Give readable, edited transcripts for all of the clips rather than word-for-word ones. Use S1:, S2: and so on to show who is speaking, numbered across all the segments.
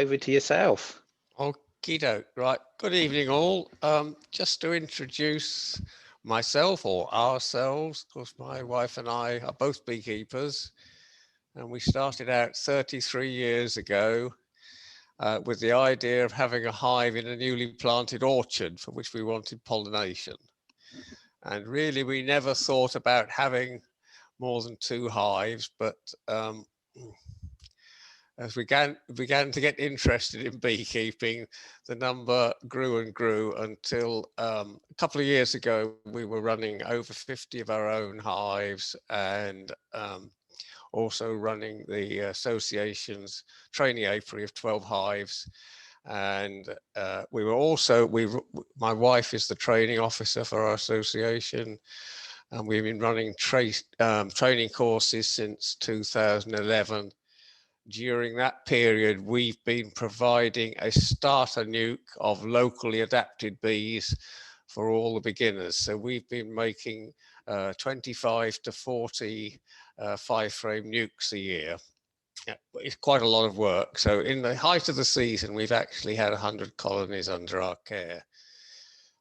S1: over to yourself.
S2: Okie doke. Right. Good evening, all. Just to introduce myself or ourselves, because my wife and I are both beekeepers, and we started out 33 years ago with the idea of having a hive in a newly planted orchard for which we wanted pollination. And really, we never thought about having more than 2 hives, but as we began to get interested in beekeeping, the number grew and grew until a couple of years ago, we were running over 50 of our own hives and also running the association's training apiary of 12 hives. And we were also, my wife is the training officer for our association, and we've been running training courses since 2011. During that period, we've been providing a starter nuke of locally adapted bees for all the beginners. So we've been making 25 to 40 5-frame nukes a year. It's quite a lot of work. So in the height of the season, we've actually had 100 colonies under our care.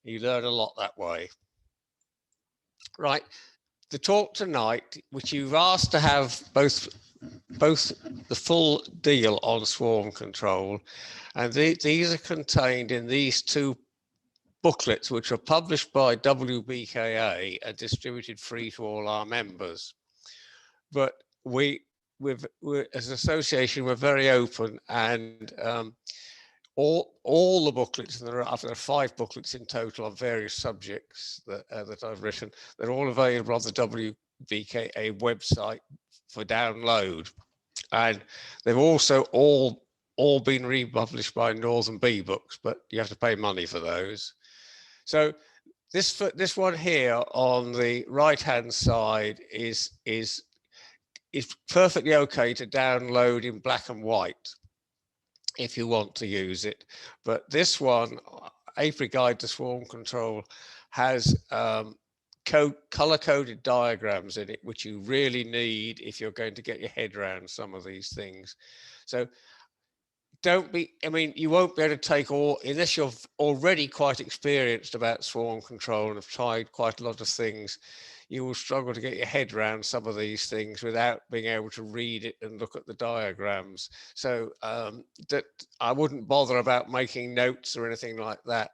S2: You learn a lot that way. Right, the talk tonight, which you've asked to have both the full deal on swarm control, and these are contained in these 2 booklets, which are published by WBKA and distributed free to all our members. But we're as an association, we're very open, and all the booklets, and there are 5 booklets in total on various subjects that I've written. They're all available on the WBKA website for download, and they've also all been republished by Northern Bee Books, but you have to pay money for those. So this one here on the right hand side is perfectly okay to download in black and white if you want to use it. But this one, Apiary Guide to Swarm Control, has color-coded diagrams in it, which you really need if you're going to get your head around some of these things. So you won't be able to take unless you're already quite experienced about swarm control and have tried quite a lot of things, you will struggle to get your head around some of these things without being able to read it and look at the diagrams. So that I wouldn't bother about making notes or anything like that.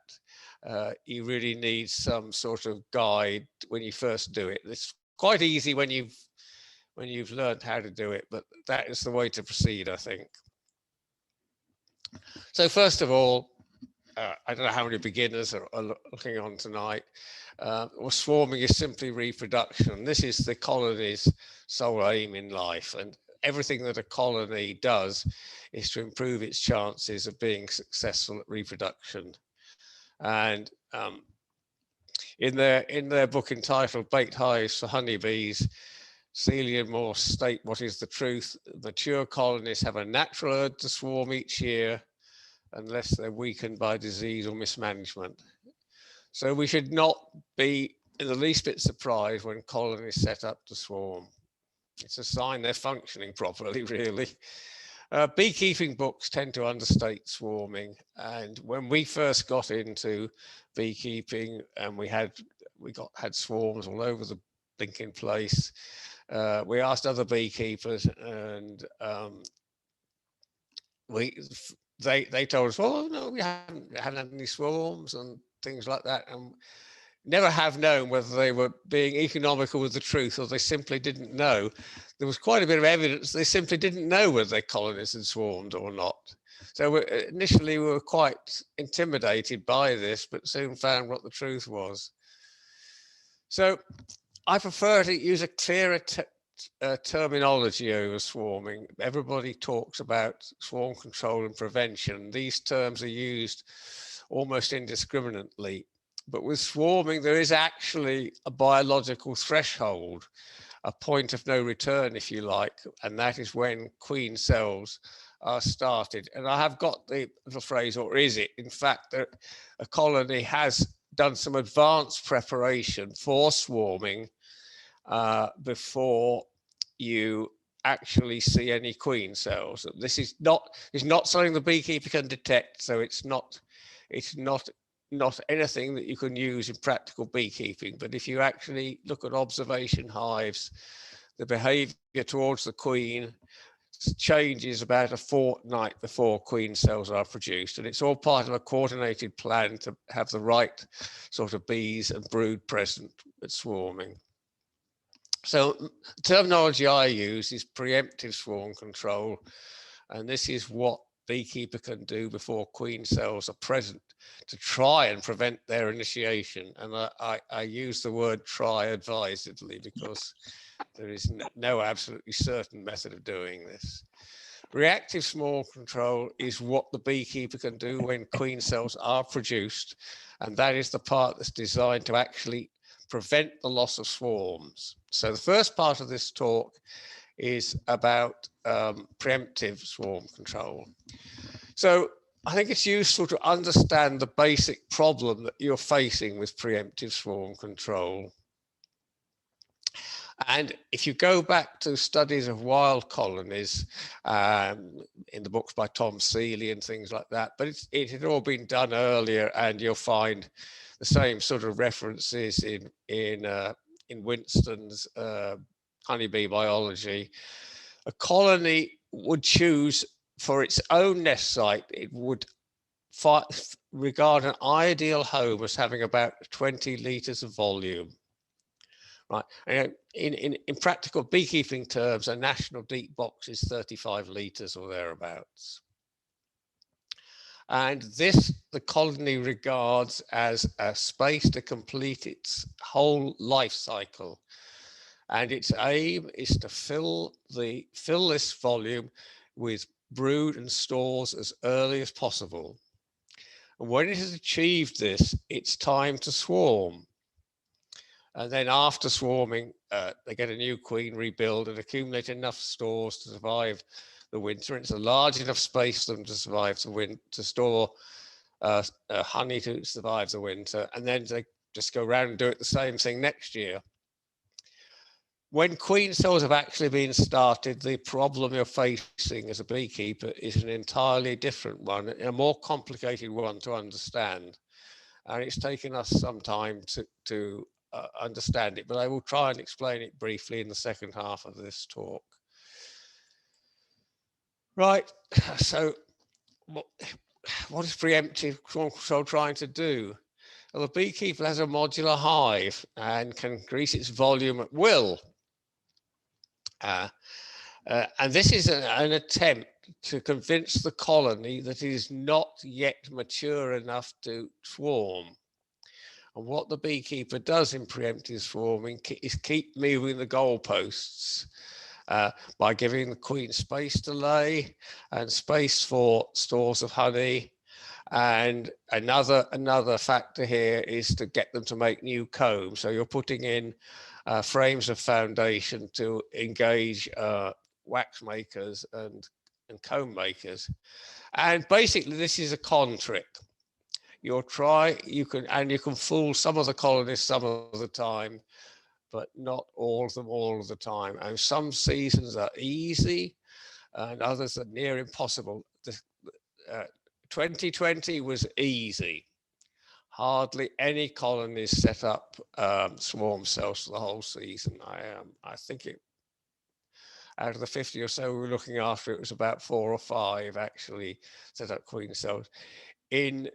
S2: You really need some sort of guide when you first do it. It's quite easy when you've learned how to do it, but that is the way to proceed, I think. So first of all, I don't know how many beginners are looking on tonight. Swarming is simply reproduction. This is the colony's sole aim in life, and everything that a colony does is to improve its chances of being successful at reproduction. And in their book entitled Baked Hives for Honeybees, Celia and Moore state what is the truth. Mature colonies have a natural urge to swarm each year unless they're weakened by disease or mismanagement. So we should not be in the least bit surprised when colonies set up to swarm. It's a sign they're functioning properly, really. Beekeeping books tend to understate swarming, and when we first got into beekeeping and we had swarms all over the blinking place, we asked other beekeepers, and they told us, well, no, we haven't had any swarms and things like that, and never have known whether they were being economical with the truth or they simply didn't know. There was quite a bit of evidence they simply didn't know whether their colonies had swarmed or not. So initially we were quite intimidated by this, but soon found what the truth was. So I prefer to use a clearer terminology over swarming. Everybody talks about swarm control and prevention. These terms are used almost indiscriminately. But with swarming, there is actually a biological threshold, a point of no return, if you like, and that is when queen cells are started. And I have got the phrase, or is it? In fact, a colony has done some advanced preparation for swarming before you actually see any queen cells. This is not something the beekeeper can detect, so it's not anything that you can use in practical beekeeping. But if you actually look at observation hives, the behavior towards the queen changes about a fortnight before queen cells are produced. And it's all part of a coordinated plan to have the right sort of bees and brood present at swarming. So the terminology I use is preemptive swarm control. And this is what beekeeper can do before queen cells are present to try and prevent their initiation. And I use the word try advisedly because there is no absolutely certain method of doing this. Reactive swarm control is what the beekeeper can do when queen cells are produced, and that is the part that's designed to actually prevent the loss of swarms. So the first part of this talk is about preemptive swarm control. So I think it's useful to understand the basic problem that you're facing with preemptive swarm control. And if you go back to studies of wild colonies in the books by Tom Seeley and things like that, but it had all been done earlier, and you'll find the same sort of references in Winston's honeybee biology. A colony would choose for its own nest site, it would regard an ideal home as having about 20 litres of volume. Right, and in practical beekeeping terms, a national deep box is 35 litres or thereabouts. And this the colony regards as a space to complete its whole life cycle. And its aim is to fill this volume with brood and stores as early as possible. And when it has achieved this, it's time to swarm. And then after swarming, they get a new queen, rebuild, and accumulate enough stores to survive the winter. It's a large enough space for them to survive the winter, to store honey to survive the winter. And then they just go around and do it the same thing next year. When queen cells have actually been started, the problem you're facing as a beekeeper is an entirely different one, a more complicated one to understand. And it's taken us some time to understand it, but I will try and explain it briefly in the second half of this talk. Right, so what is preemptive swarm control trying to do? Well, the beekeeper has a modular hive and can increase its volume at will. And this is an attempt to convince the colony that it is not yet mature enough to swarm. And what the beekeeper does in preemptive swarming is keep moving the goalposts by giving the queen space to lay and space for stores of honey. And another factor here is to get them to make new combs. So you're putting in frames of foundation to engage wax makers and comb makers. And basically this is a con trick. You can fool some of the colonists some of the time, but not all of them all of the time. And some seasons are easy and others are near impossible. 2020 was easy. Hardly any colonies set up swarm cells for the whole season. I think out of the 50 or so we were looking after, it was about 4 or 5 actually set up queen cells. In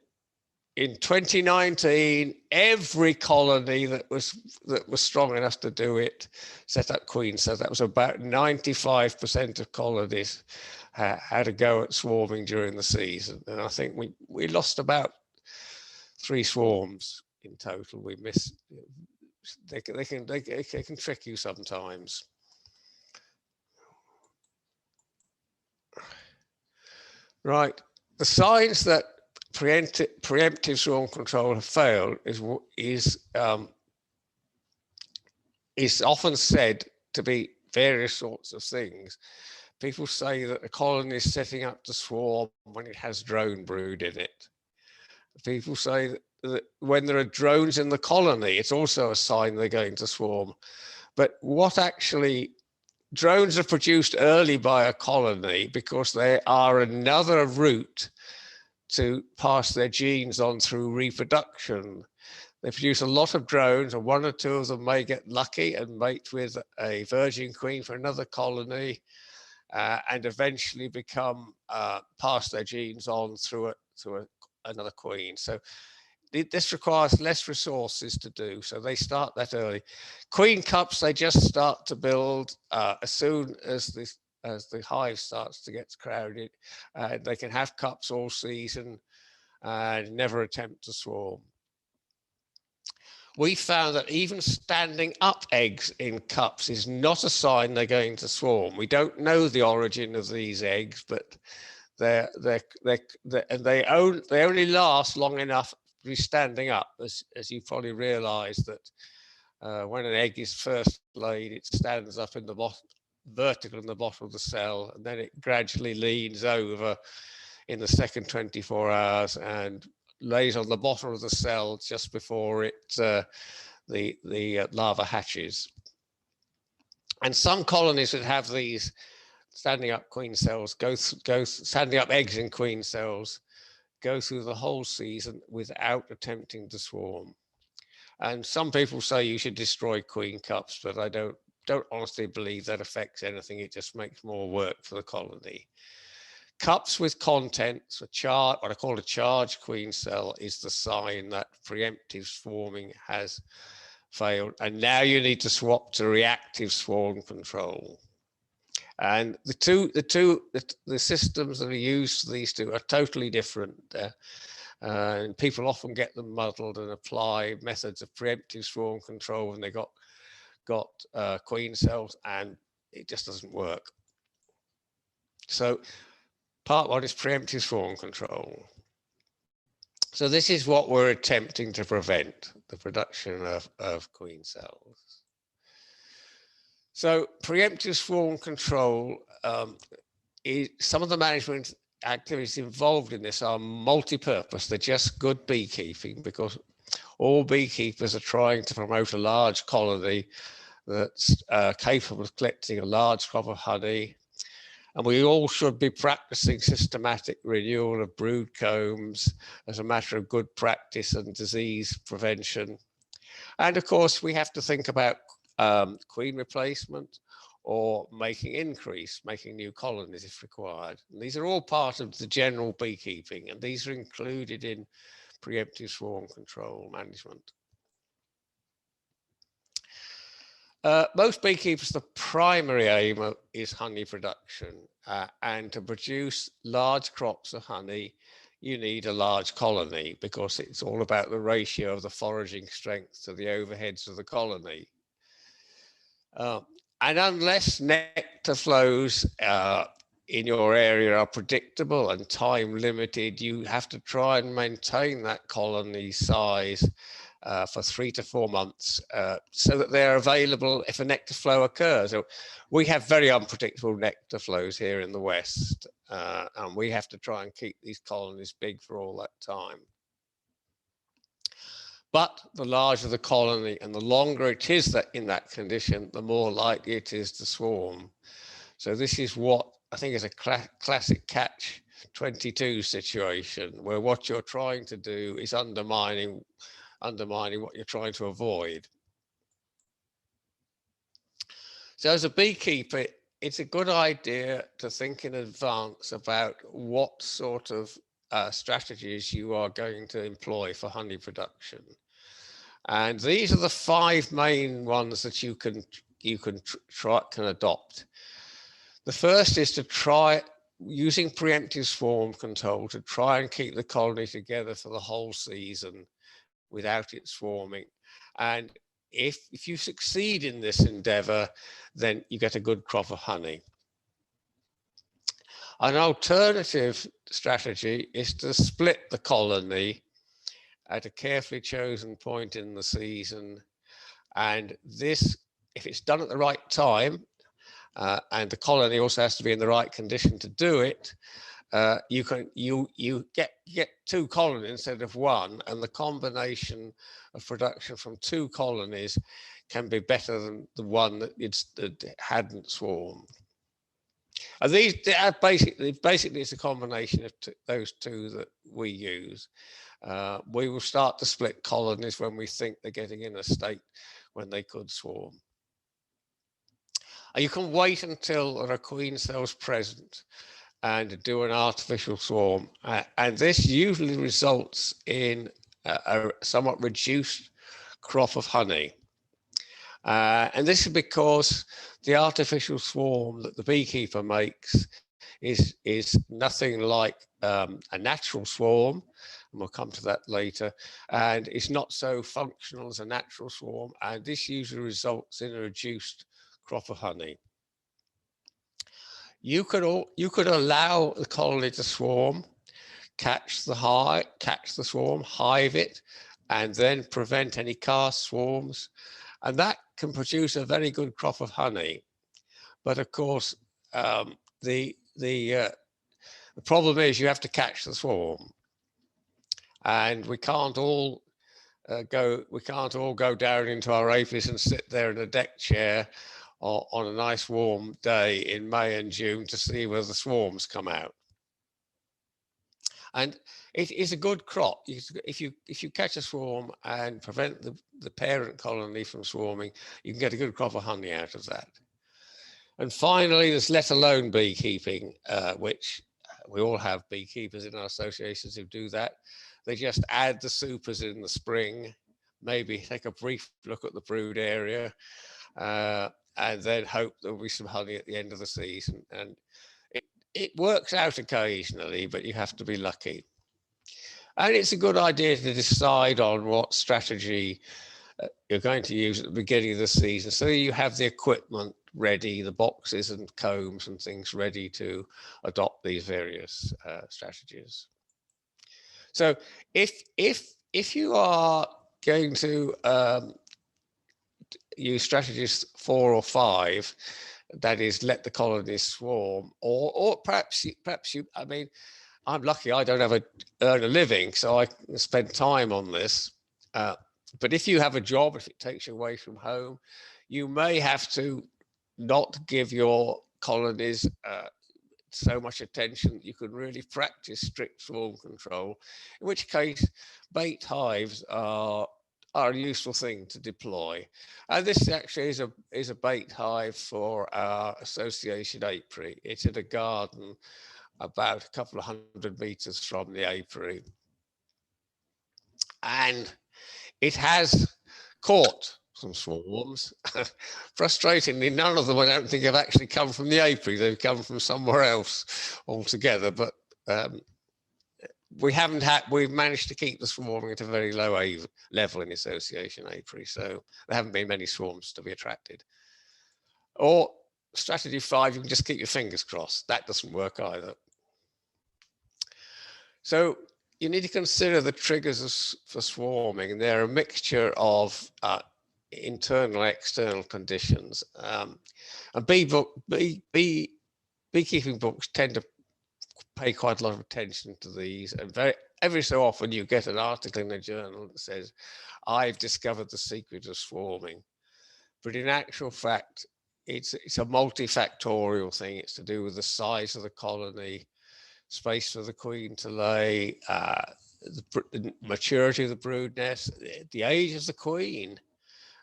S2: 2019, every colony that was strong enough to do it set up queen cells. That was about 95% of colonies had a go at swarming during the season. And I think we lost about 3 swarms in total. We missed. They can trick you sometimes. Right. The signs that preemptive swarm control have failed is often said to be various sorts of things. People say that a colony is setting up to swarm when it has drone brood in it. People say that when there are drones in the colony, it's also a sign they're going to swarm. But what actually drones are produced early by a colony because they are another route to pass their genes on through reproduction. They produce a lot of drones, and one or two of them may get lucky and mate with a virgin queen for another colony, and eventually become pass their genes on through another queen. So this requires less resources to do, so they start that early. Queen cups, they just start to build as soon as the hive starts to get crowded. They can have cups all season and never attempt to swarm. We found that even standing up eggs in cups is not a sign they're going to swarm. We don't know the origin of these eggs, but they only last long enough to be standing up, as you probably realise that when an egg is first laid, it stands up in the bottom, vertical in the bottom of the cell, and then it gradually leans over in the second 24 hours and lays on the bottom of the cell just before the larva hatches. And some colonies that have these standing up queen cells standing up eggs in queen cells go through the whole season without attempting to swarm. And some people say you should destroy queen cups, but I don't honestly believe that affects anything. It just makes more work for the colony. Cups with contents, what I call a charged queen cell, is the sign that preemptive swarming has failed. And now you need to swap to reactive swarm control. And the systems that are used for these two are totally different. And people often get them muddled and apply methods of preemptive swarm control when they got queen cells, and it just doesn't work. So part one is preemptive swarm control. So this is what we're attempting to prevent, the production of queen cells. So preemptive swarm control, some of the management activities involved in this are multi-purpose. They're just good beekeeping, because all beekeepers are trying to promote a large colony that's capable of collecting a large crop of honey. And we all should be practicing systematic renewal of brood combs as a matter of good practice and disease prevention. And of course, we have to think about queen replacement or making new colonies if required. And these are all part of the general beekeeping, and these are included in preemptive swarm control management. Most beekeepers, the primary aim is honey production, and to produce large crops of honey, you need a large colony, because it's all about the ratio of the foraging strength to the overheads of the colony. And unless nectar flows in your area are predictable and time limited, you have to try and maintain that colony size for 3 to 4 months so that they're available if a nectar flow occurs. So we have very unpredictable nectar flows here in the West, and we have to try and keep these colonies big for all that time. But the larger the colony and the longer it is that in that condition, the more likely it is to swarm. So this is what I think is a classic catch-22 situation, where what you're trying to do is undermining what you're trying to avoid. So as a beekeeper, it's a good idea to think in advance about what sort of strategies you are going to employ for honey production. And these are the 5 main ones that you can adopt. The first is to try using preemptive swarm control to try and keep the colony together for the whole season without it swarming. And if you succeed in this endeavor, then you get a good crop of honey. An alternative strategy is to split the colony at a carefully chosen point in the season. And this, if it's done at the right time, and the colony also has to be in the right condition to do it, you get two colonies instead of one, and the combination of production from two colonies can be better than the one that hadn't swarmed. And these are basically it's a combination of those two that we use. We will start to split colonies when we think they're getting in a state when they could swarm. And you can wait until there are queen cells present and do an artificial swarm. And this usually results in a somewhat reduced crop of honey. And this is because the artificial swarm that the beekeeper makes is nothing like a natural swarm, and we'll come to that later, and it's not so functional as a natural swarm, and this usually results in a reduced crop of honey. You could allow the colony to swarm, catch the swarm, hive it, and then prevent any cast swarms, and that can produce a very good crop of honey. But of course, the problem is you have to catch the swarm, and we can't all go down into our apiaries and sit there in a deck chair on a nice warm day in May and June to see where the swarms come out. And it is a good crop. If you catch a swarm and prevent the parent colony from swarming, you can get a good crop of honey out of that. And finally, there's let alone beekeeping, which we all have beekeepers in our associations who do that. They just add the supers in the spring, maybe take a brief look at the brood area, and then hope there'll be some honey at the end of the season. And it works out occasionally, but you have to be lucky. And it's a good idea to decide on what strategy you're going to use at the beginning of the season, so you have the equipment ready, the boxes and combs and things ready to adopt these various strategies. So if you are going to use strategies 4 or 5, that is, let the colonies swarm, or perhaps you. I mean, I'm lucky; I don't earn a living, so I can spend time on this. But if you have a job, if it takes you away from home, you may have to not give your colonies so much attention that you can really practice strict swarm control, in which case bait hives are a useful thing to deploy. And this actually is a bait hive for our association apiary. It's in a garden about a couple of 100 meters from the apiary. And it has caught some swarms. Frustratingly, none of them, I don't think, have actually come from the apiary. They've come from somewhere else altogether. But we've managed to keep the swarming at a very low level in the association apiary. So there haven't been many swarms to be attracted. Or strategy 5, you can just keep your fingers crossed. That doesn't work either. So you need to consider the triggers for swarming, and they're a mixture of internal and external conditions. And beekeeping books tend to pay quite a lot of attention to these, and every so often you get an article in a journal that says, "I've discovered the secret of swarming." But in actual fact, it's a multifactorial thing. It's to do with the size of the colony, space for the queen to lay, the maturity of the brood nest, the age of the queen,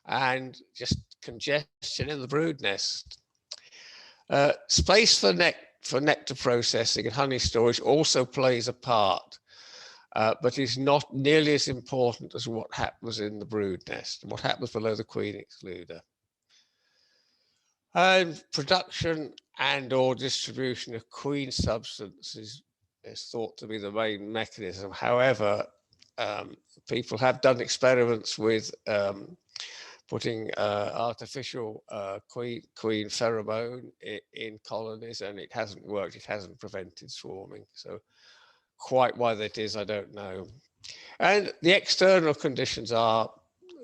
S2: and just congestion in the brood nest. Space for nectar processing and honey storage also plays a part, but is not nearly as important as what happens in the brood nest, what happens below the queen excluder. And production and or distribution of queen substances is thought to be the main mechanism. However, people have done experiments with putting artificial queen pheromone in colonies, and it hasn't worked. It hasn't prevented swarming. So quite why that is, I don't know. And the external conditions are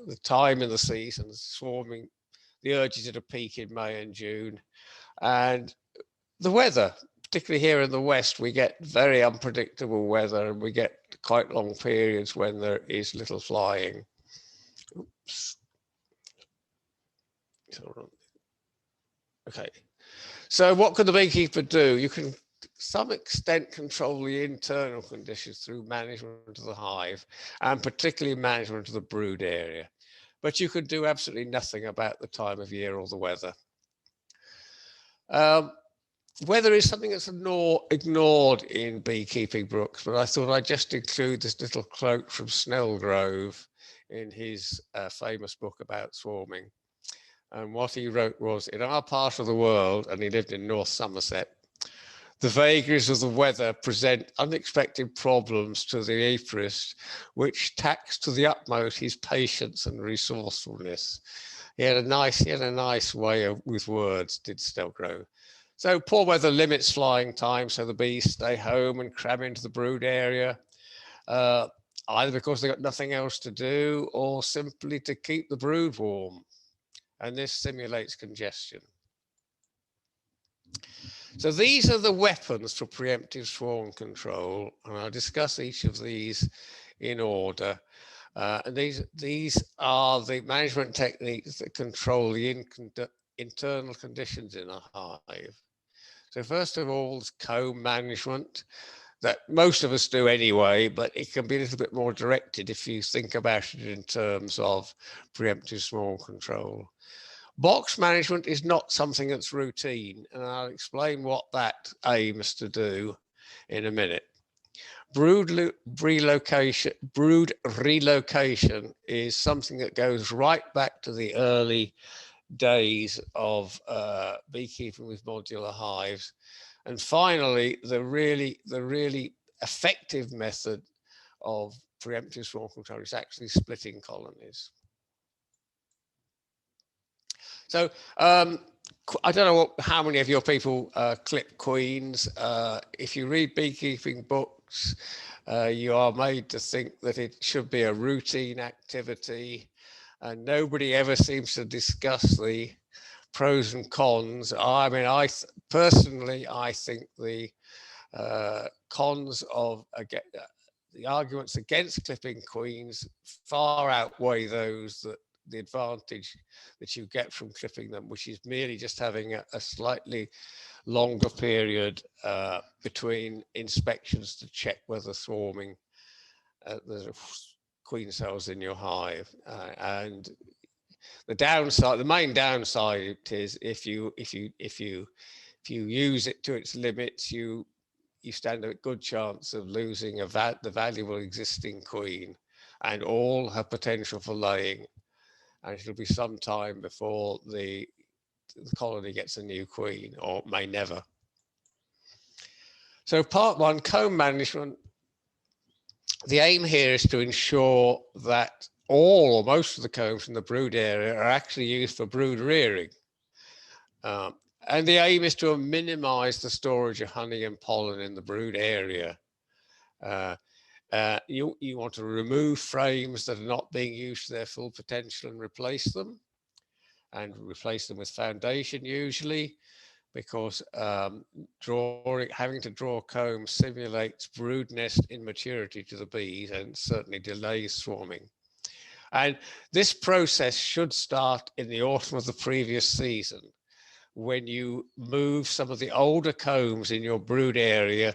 S2: the time in the season, swarming, the urge is at a peak in May and June, and the weather, particularly here in the West, we get very unpredictable weather, and we get quite long periods when there is little flying. Oops. Okay. So what can the beekeeper do? You can, to some extent, control the internal conditions through management of the hive, and particularly management of the brood area. But you can do absolutely nothing about the time of year or the weather. Weather is something that's ignored in beekeeping books, but I thought I'd just include this little quote from Snellgrove in his famous book about swarming. And what he wrote was, in our part of the world, and he lived in North Somerset, the vagaries of the weather present unexpected problems to the apiarist, which tax to the utmost his patience and resourcefulness. He had a nice way with words, did Snellgrove. So poor weather limits flying time, so the bees stay home and cram into the brood area, either because they've got nothing else to do or simply to keep the brood warm. And this simulates congestion. So these are the weapons for preemptive swarm control, and I'll discuss each of these in order. And these are the management techniques that control the internal conditions in a hive. So first of all, is comb management that most of us do anyway, but it can be a little bit more directed if you think about it in terms of preemptive swarm control. Box management is not something that's routine, and I'll explain what that aims to do in a minute. Brood relocation is something that goes right back to the early days of beekeeping with modular hives. And finally, the really effective method of preemptive swarm control is actually splitting colonies. So I don't know how many of your people clip queens. If you read beekeeping books, you are made to think that it should be a routine activity, and nobody ever seems to discuss the pros and cons. I mean, personally, I think the cons of the arguments against clipping queens far outweigh those that the advantage that you get from clipping them, which is merely just having a slightly longer period between inspections to check whether swarming there's queen cells in your hive. And the main downside is if you use it to its limits, you stand a good chance of losing the valuable existing queen and all her potential for laying. And it'll be some time before the colony gets a new queen, or may never. So part one, comb management. The aim here is to ensure that all or most of the combs in the brood area are actually used for brood rearing. And the aim is to minimize the storage of honey and pollen in the brood area. You want to remove frames that are not being used to their full potential and replace them with foundation usually, because having to draw combs simulates brood nest immaturity to the bees and certainly delays swarming. And this process should start in the autumn of the previous season, when you move some of the older combs in your brood area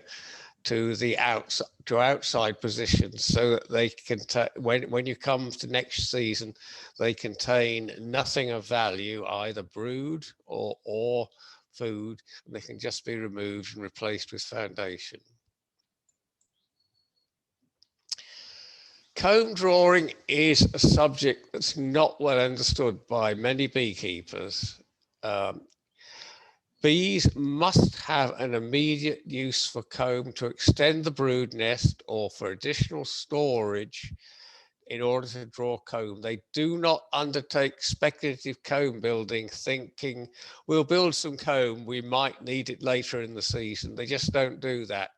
S2: to the outside positions, so that they can when you come to next season, they contain nothing of value, either brood or food, and they can just be removed and replaced with foundation. Comb drawing is a subject that's not well understood by many beekeepers. Bees must have an immediate use for comb to extend the brood nest or for additional storage in order to draw comb. They do not undertake speculative comb building thinking, we'll build some comb, we might need it later in the season. They just don't do that.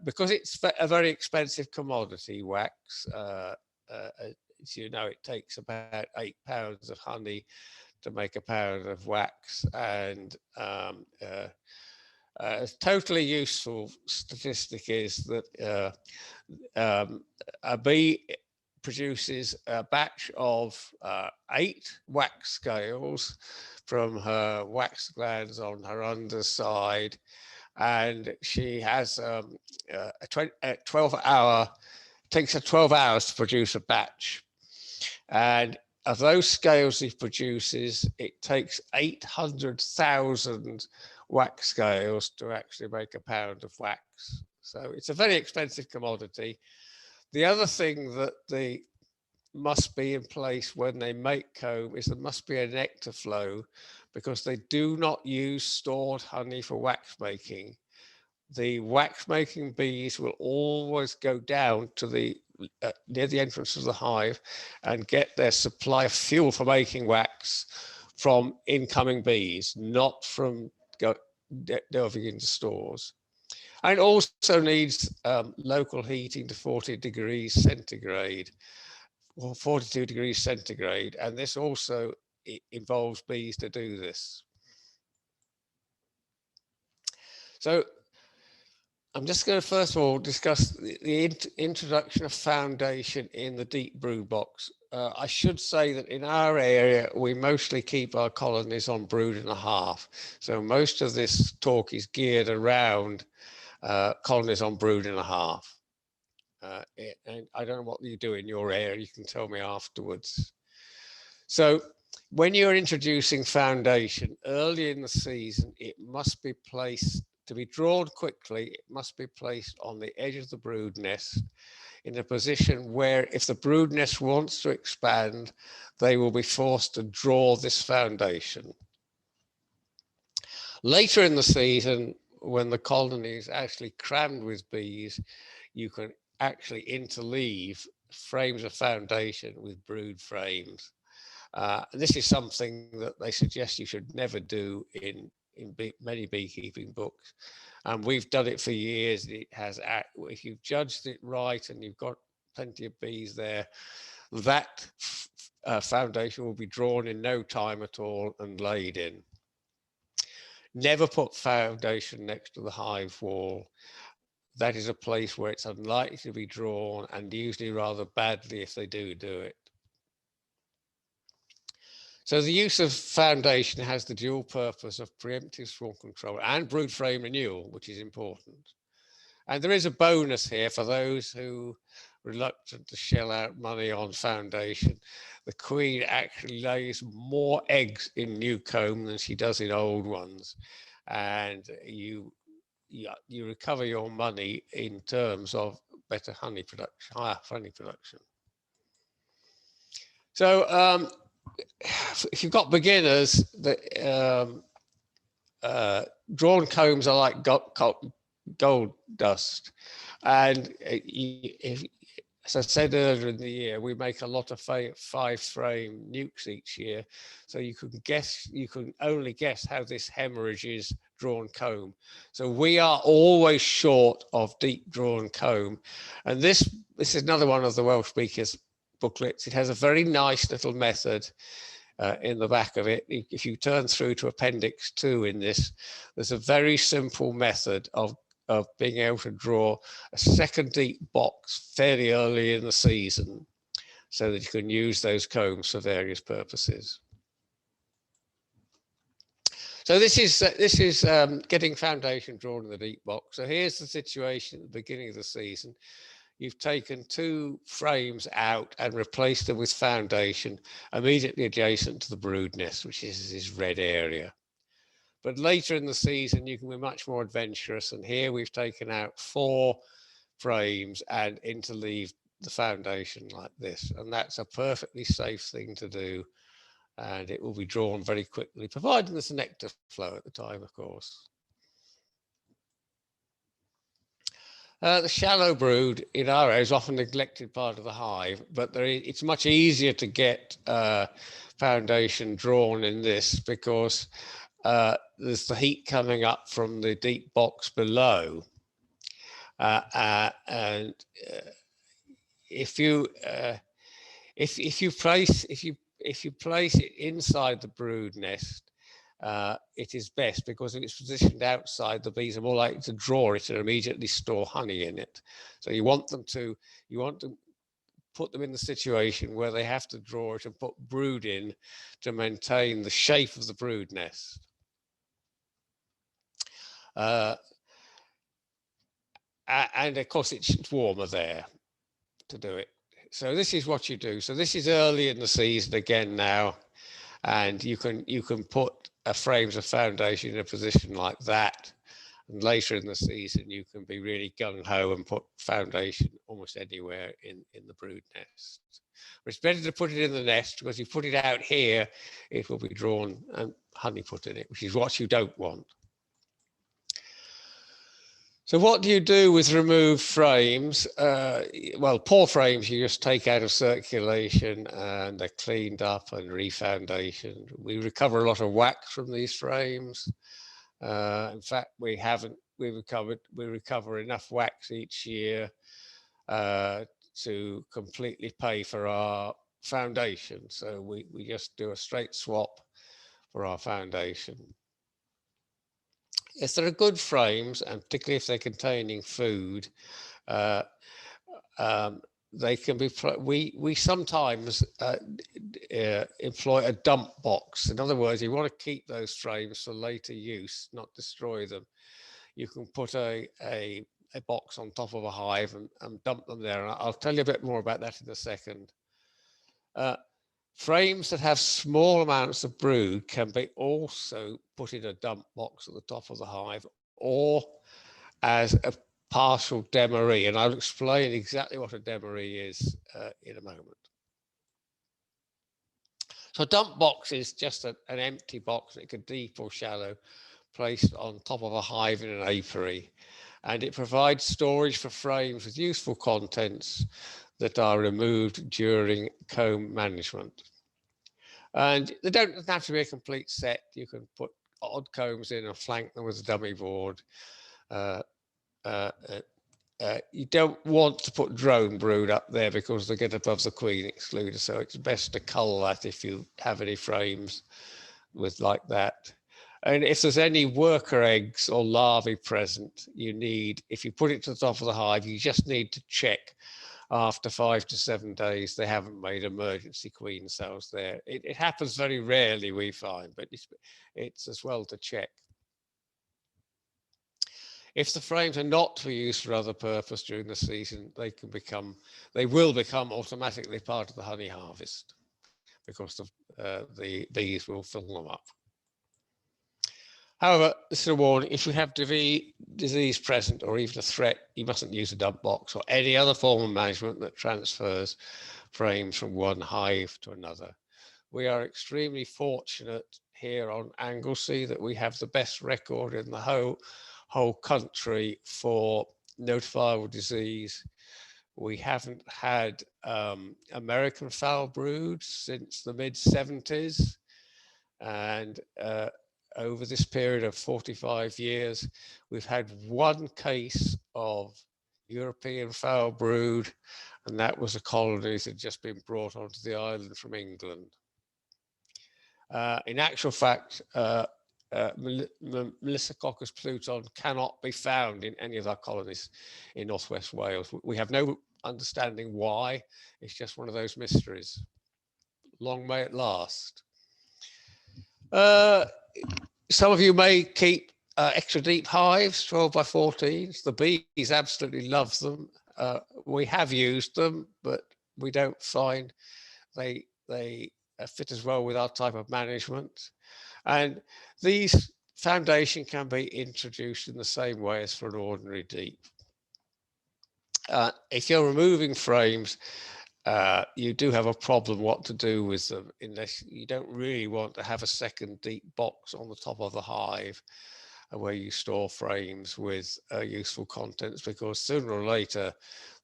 S2: Because it's a very expensive commodity, wax. As you know, it takes about 8 pounds of honey to make a pound of wax, and A totally useful statistic is that a bee produces a batch of 8 wax scales from her wax glands on her underside, and she has a 12-hour, takes her 12 hours to produce a batch. And of those scales he produces, it takes 800,000 wax scales to actually make a pound of wax. So it's a very expensive commodity. The other thing that they must be in place when they make comb is there must be a nectar flow, because they do not use stored honey for wax making. The wax making bees will always go down to the near the entrance of the hive and get their supply of fuel for making wax from incoming bees, not from delving into stores. And it also needs local heating to 40 degrees centigrade, or 42 degrees centigrade, and this also involves bees to do this. So I'm just going to first of all discuss the introduction of foundation in the deep brood box. I should say that in our area, we mostly keep our colonies on brood and a half. So most of this talk is geared around colonies on brood and a half. And I don't know what you do in your area, you can tell me afterwards. So when you're introducing foundation early in the season, it must be placed, to be drawn quickly, it must be placed on the edge of the brood nest in a position where if the brood nest wants to expand, they will be forced to draw this foundation. Later in the season, when the colony is actually crammed with bees, you can actually interleave frames of foundation with brood frames. This is something that they suggest you should never do in many beekeeping books. And we've done it for years. It has, if you've judged it right and you've got plenty of bees there, that foundation will be drawn in no time at all and laid in. Never put foundation next to the hive wall. That is a place where it's unlikely to be drawn, and usually rather badly if they do it. So the use of foundation has the dual purpose of preemptive swarm control and brood frame renewal, which is important. And there is a bonus here for those who are reluctant to shell out money on foundation. The queen actually lays more eggs in new comb than she does in old ones. And you recover your money in terms of better honey production, higher honey production. So if you've got beginners, drawn combs are like gold dust. And as I said earlier in the year, we make a lot of 5-frame nukes each year. So you can only guess how this hemorrhages drawn comb. So we are always short of deep drawn comb. And this is another one of the Welsh Speakers booklets. It has a very nice little method in the back of it. If you turn through to Appendix 2 in this, there's a very simple method of being able to draw a second deep box fairly early in the season so that you can use those combs for various purposes. So this is getting foundation drawn in the deep box. So here's the situation at the beginning of the season. You've taken 2 frames out and replaced them with foundation immediately adjacent to the brood nest, which is this red area. But later in the season, you can be much more adventurous. And here we've taken out 4 frames and interleaved the foundation like this. And that's a perfectly safe thing to do. And it will be drawn very quickly, providing there's a nectar flow at the time, of course. The shallow brood in our area is often a neglected part of the hive, but it's much easier to get foundation drawn in this because there's the heat coming up from the deep box below. And if you place it inside the brood nest it is best, because if it's positioned outside, the bees are more likely to draw it and immediately store honey in it. So you want to put them in the situation where they have to draw it and put brood in to maintain the shape of the brood nest. And of course, it's warmer there to do it. So this is what you do. So this is early in the season again now, and you can put frames of foundation in a position like that. And later in the season, you can be really gung-ho and put foundation almost anywhere in the brood nest. But it's better to put it in the nest, because if you put it out here, it will be drawn and honey put in it, which is what you don't want. So what do you do with removed frames? Well, poor frames you just take out of circulation and they're cleaned up and refoundationed. We recover a lot of wax from these frames. In fact, we recover enough wax each year to completely pay for our foundation. So we just do a straight swap for our foundation. If there are good frames, and particularly if they're containing food, they can be. We sometimes employ a dump box. In other words, you want to keep those frames for later use, not destroy them. You can put a box on top of a hive and dump them there. And I'll tell you a bit more about that in a second. Frames that have small amounts of brood can be also put in a dump box at the top of the hive, or as a partial demery. And I'll explain exactly what a demery is in a moment. So a dump box is just an empty box, it could be deep or shallow, placed on top of a hive in an apiary. And it provides storage for frames with useful contents that are removed during comb management. And they don't have to be a complete set. You can put odd combs in and flank them with a dummy board. You don't want to put drone brood up there because they get above the queen excluder. So it's best to cull that if you have any frames with like that. And if there's any worker eggs or larvae present, if you put it to the top of the hive, you just need to check after 5 to 7 days they haven't made emergency queen cells there. It happens very rarely, we find, but it's as well to check. If the frames are not to be used for other purpose during the season, they will become automatically part of the honey harvest, because the bees will fill them up. However, this is a warning: if you have disease present or even a threat, you mustn't use a dump box or any other form of management that transfers frames from one hive to another. We are extremely fortunate here on Anglesey that we have the best record in the whole country for notifiable disease. We haven't had American foul brood since the mid-70s, and over this period of 45 years, we've had one case of European foul brood, and that was a colony that had just been brought onto the island from England. In actual fact, Melissococcus pluton cannot be found in any of our colonies in Northwest Wales. We have no understanding why. It's just one of those mysteries. Long may it last. Some of you may keep extra deep hives, 12 by 14s. The bees absolutely love them. We have used them, but we don't find they fit as well with our type of management. And these foundation can be introduced in the same way as for an ordinary deep. If you're removing frames, you do have a problem what to do with them, unless you don't really want to have a second deep box on the top of the hive where you store frames with useful contents, because sooner or later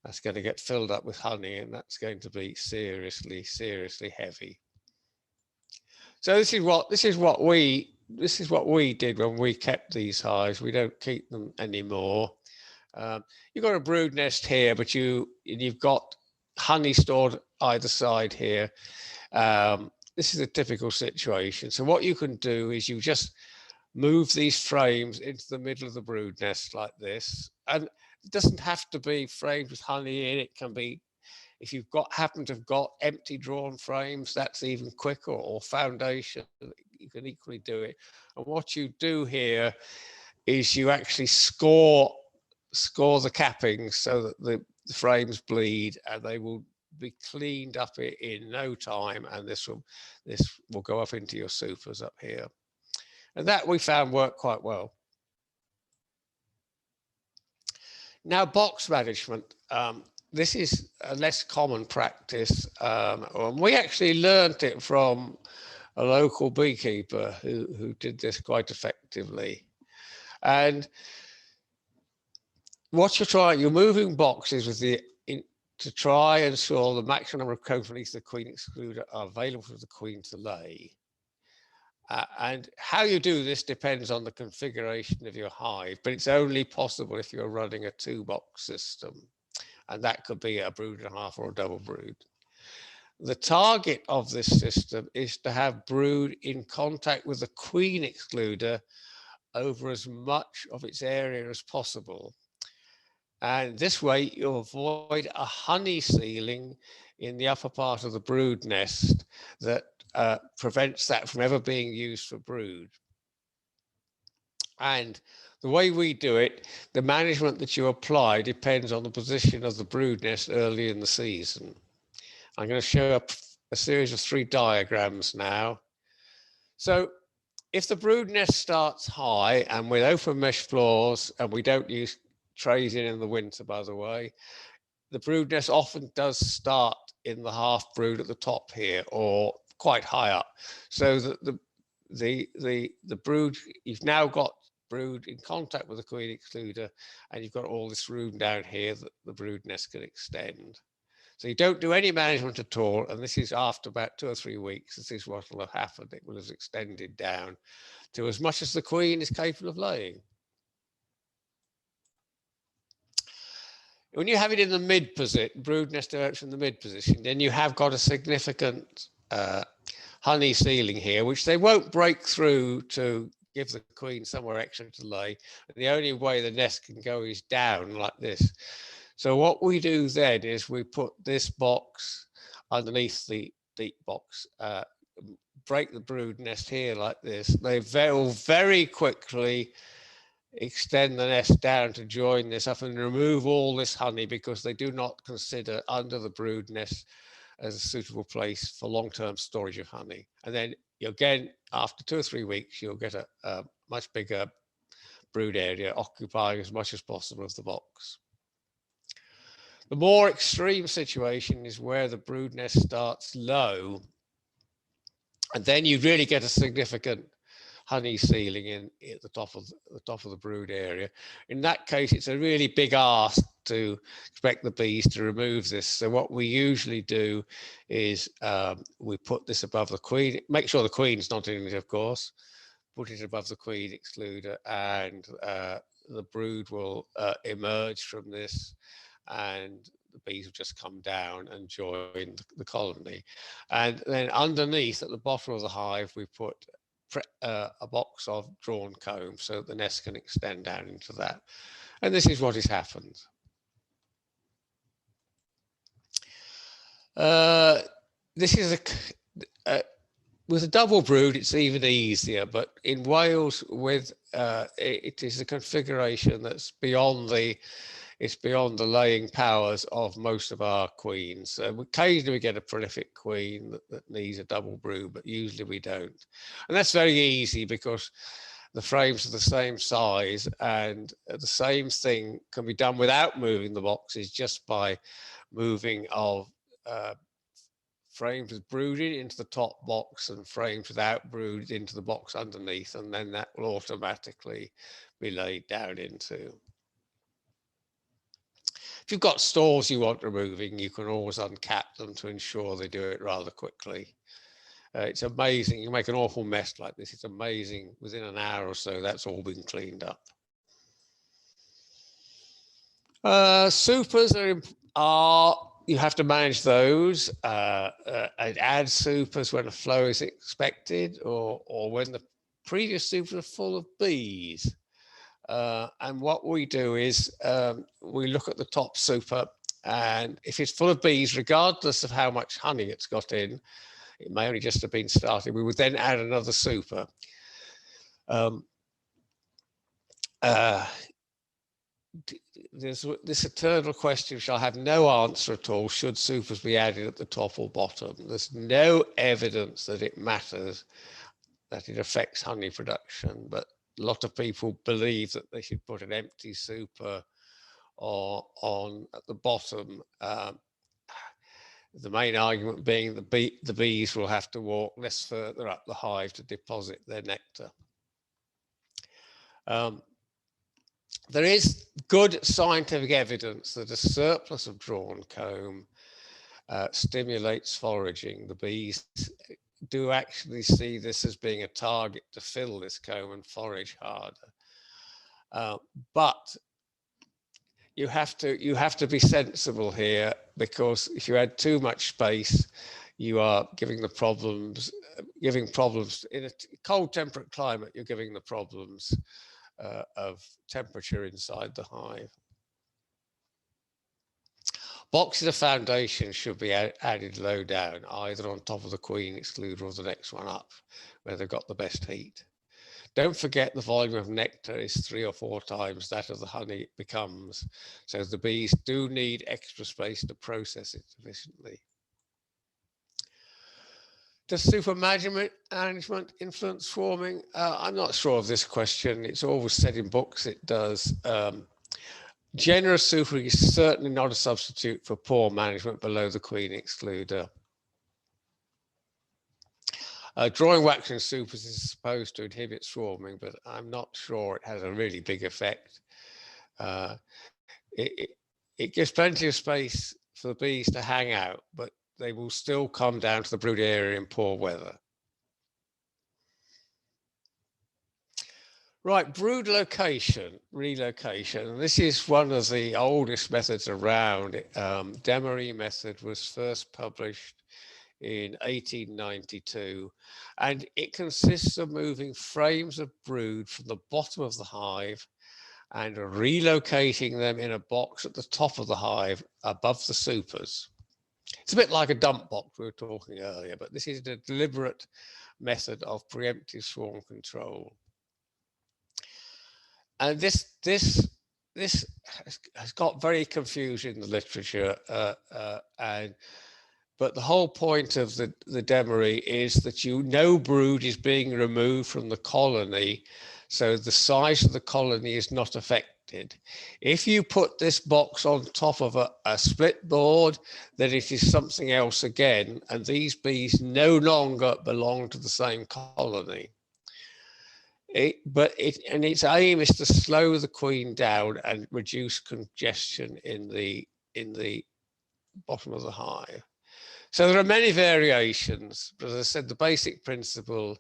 S2: that's going to get filled up with honey, and that's going to be seriously, seriously heavy. So this is what we did when we kept these hives. We don't keep them anymore. You've got a brood nest here, but you've got honey stored either side here. this is a typical situation. So what you can do is you just move these frames into the middle of the brood nest like this. And it doesn't have to be framed with honey in. It can be, if you've got happen to have got empty drawn frames, that's even quicker, or foundation, you can equally do it. And what you do here is you actually score the cappings so that the frames bleed, and they will be cleaned up in no time, and this will go up into your supers up here. And that we found worked quite well. Now, box management. This is a less common practice. And we actually learned it from a local beekeeper who did this quite effectively. And what you're moving boxes with to try and ensure the maximum number of combs beneath the queen excluder are available for the queen to lay. And how you do this depends on the configuration of your hive, but it's only possible if you're running a 2-box system. And that could be a brood and a half or a double brood. The target of this system is to have brood in contact with the queen excluder over as much of its area as possible. And this way you avoid a honey ceiling in the upper part of the brood nest that prevents that from ever being used for brood. And the way we do it, the management that you apply depends on the position of the brood nest early in the season. I'm going to show a series of 3 diagrams now. So if the brood nest starts high and with open mesh floors, and we don't use trays in the winter, by the way, the brood nest often does start in the half brood at the top here, or quite high up. So that the brood, you've now got brood in contact with the queen excluder, and you've got all this room down here that the brood nest can extend. So you don't do any management at all, and this is after about 2 or 3 weeks. This is what will have happened. It will have extended down to as much as the queen is capable of laying. When you have it in the mid position, brood nest direction in the mid position, then you have got a significant honey ceiling here, which they won't break through to give the queen somewhere extra to lay. And the only way the nest can go is down like this. So what we do then is we put this box underneath the deep box, break the brood nest here like this. They will very quickly extend the nest down to join this up and remove all this honey, because they do not consider under the brood nest as a suitable place for long-term storage of honey. And then again, after 2 or 3 weeks, you'll get a much bigger brood area occupying as much as possible of the box. The more extreme situation is where the brood nest starts low, and then you really get a significant honey ceiling in at the top of the brood area. In that case, it's a really big ask to expect the bees to remove this. So what we usually do is we put this above the queen, make sure the queen's not in it, of course, put it above the queen excluder, and the brood will emerge from this, and the bees will just come down and join the colony. And then underneath, at the bottom of the hive, we put a box of drawn comb so that the nest can extend down into that. And this is what has happened. This is with a double brood, it's even easier, but in Wales, with it is a configuration that's beyond the laying powers of most of our queens. Occasionally we get a prolific queen that needs a double brood, but usually we don't. And that's very easy because the frames are the same size, and the same thing can be done without moving the boxes, just by moving of frames with brooded into the top box and frames without brood into the box underneath, and then that will automatically be laid down into. If you've got stores you want removing, you can always uncap them to ensure they do it rather quickly. It's amazing. You make an awful mess like this. It's amazing. Within an hour or so, that's all been cleaned up. Supers are you have to manage those and add supers when a flow is expected, or when the previous supers are full of bees. And what we do is we look at the top super, and if it's full of bees, regardless of how much honey it's got in, it may only just have been started, we would then add another super. There's this eternal question which I have no answer at all: should supers be added at the top or bottom? There's no evidence that it matters, that it affects honey production, but a lot of people believe that they should put an empty super or on at the bottom. The main argument being the bees will have to walk less further up the hive to deposit their nectar. There is good scientific evidence that a surplus of drawn comb stimulates foraging. The bees do actually see this as being a target to fill this comb and forage harder. But you have to be sensible here, because if you add too much space, you are giving problems in a cold temperate climate. You're giving the problems of temperature inside the hive. Boxes of foundation should be added low down, either on top of the queen excluder or the next one up, where they've got the best heat. Don't forget the volume of nectar is 3 or 4 times that of the honey it becomes, so the bees do need extra space to process it efficiently. Does super management influence swarming? I'm not sure of this question. It's always said in books it does. Generous supering is certainly not a substitute for poor management below the queen excluder. Drawing waxing supers is supposed to inhibit swarming, but I'm not sure it has a really big effect. It gives plenty of space for the bees to hang out, but they will still come down to the brood area in poor weather. Right, brood relocation. This is one of the oldest methods around. Demery method was first published in 1892, and it consists of moving frames of brood from the bottom of the hive and relocating them in a box at the top of the hive above the supers. It's a bit like a dump box we were talking earlier, but this is a deliberate method of preemptive swarm control. And this has got very confused in the literature, but the whole point of the Demery is that brood is being removed from the colony, so the size of the colony is not affected. If you put this box on top of a split board, then it is something else again, and these bees no longer belong to the same colony. Its aim is to slow the queen down and reduce congestion in the bottom of the hive. So there are many variations, but as I said, the basic principle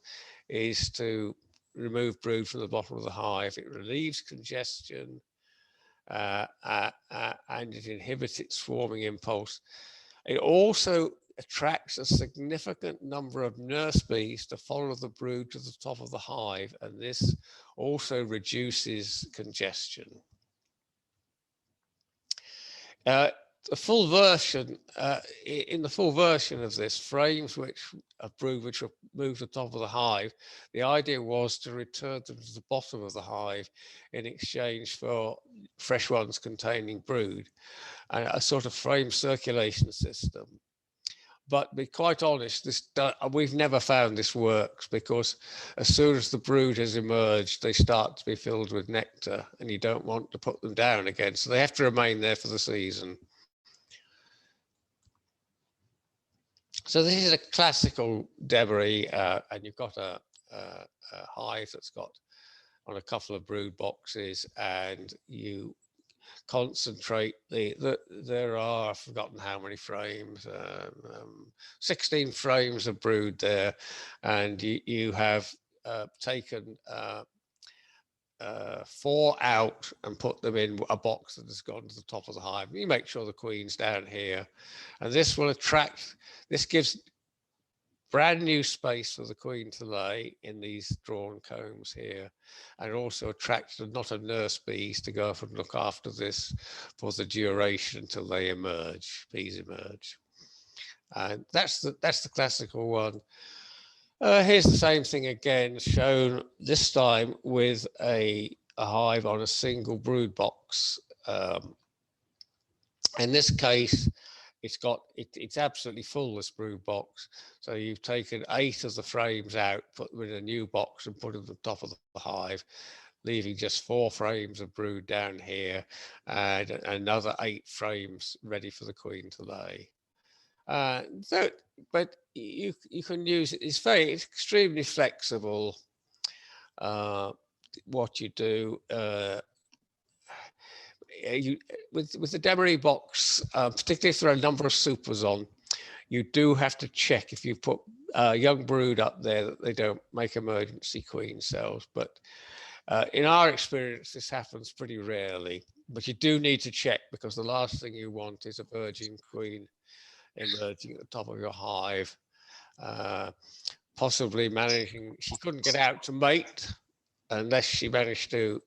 S2: is to remove brood from the bottom of the hive. It relieves congestion and it inhibits its swarming impulse. It also attracts a significant number of nurse bees to follow the brood to the top of the hive, and this also reduces congestion. The full version, in the full version of this, frames of brood which were moved to the top of the hive, the idea was to return them to the bottom of the hive in exchange for fresh ones containing brood, and a sort of frame circulation system. But to be quite honest, we've never found this works, because as soon as the brood has emerged, they start to be filled with nectar, and you don't want to put them down again. So they have to remain there for the season. So this is a classical Demery, and you've got a hive that's got on a couple of brood boxes, and you concentrate there are, I've forgotten how many frames, 16 frames of brood there, and you have taken 4 out and put them in a box that has gone to the top of the hive. You make sure the queen's down here, and this will attract, this gives brand new space for the queen to lay in these drawn combs here, and also attracts not a nurse bees to go off and look after this for the duration until they emerge, bees emerge. And that's the classical one. Here's the same thing again, shown this time with a hive on a single brood box. In this case, it's absolutely full, this brood box. So you've taken 8 of the frames out, put them in a new box and put them at the top of the hive, leaving just 4 frames of brood down here and another 8 frames ready for the queen to lay. But you can use it. It's extremely flexible. What you do, with the Demery box, particularly if there are a number of supers on, you do have to check if you put young brood up there that they don't make emergency queen cells. But in our experience, this happens pretty rarely. But you do need to check, because the last thing you want is a virgin queen emerging at the top of your hive, possibly managing, she couldn't get out to mate unless she managed to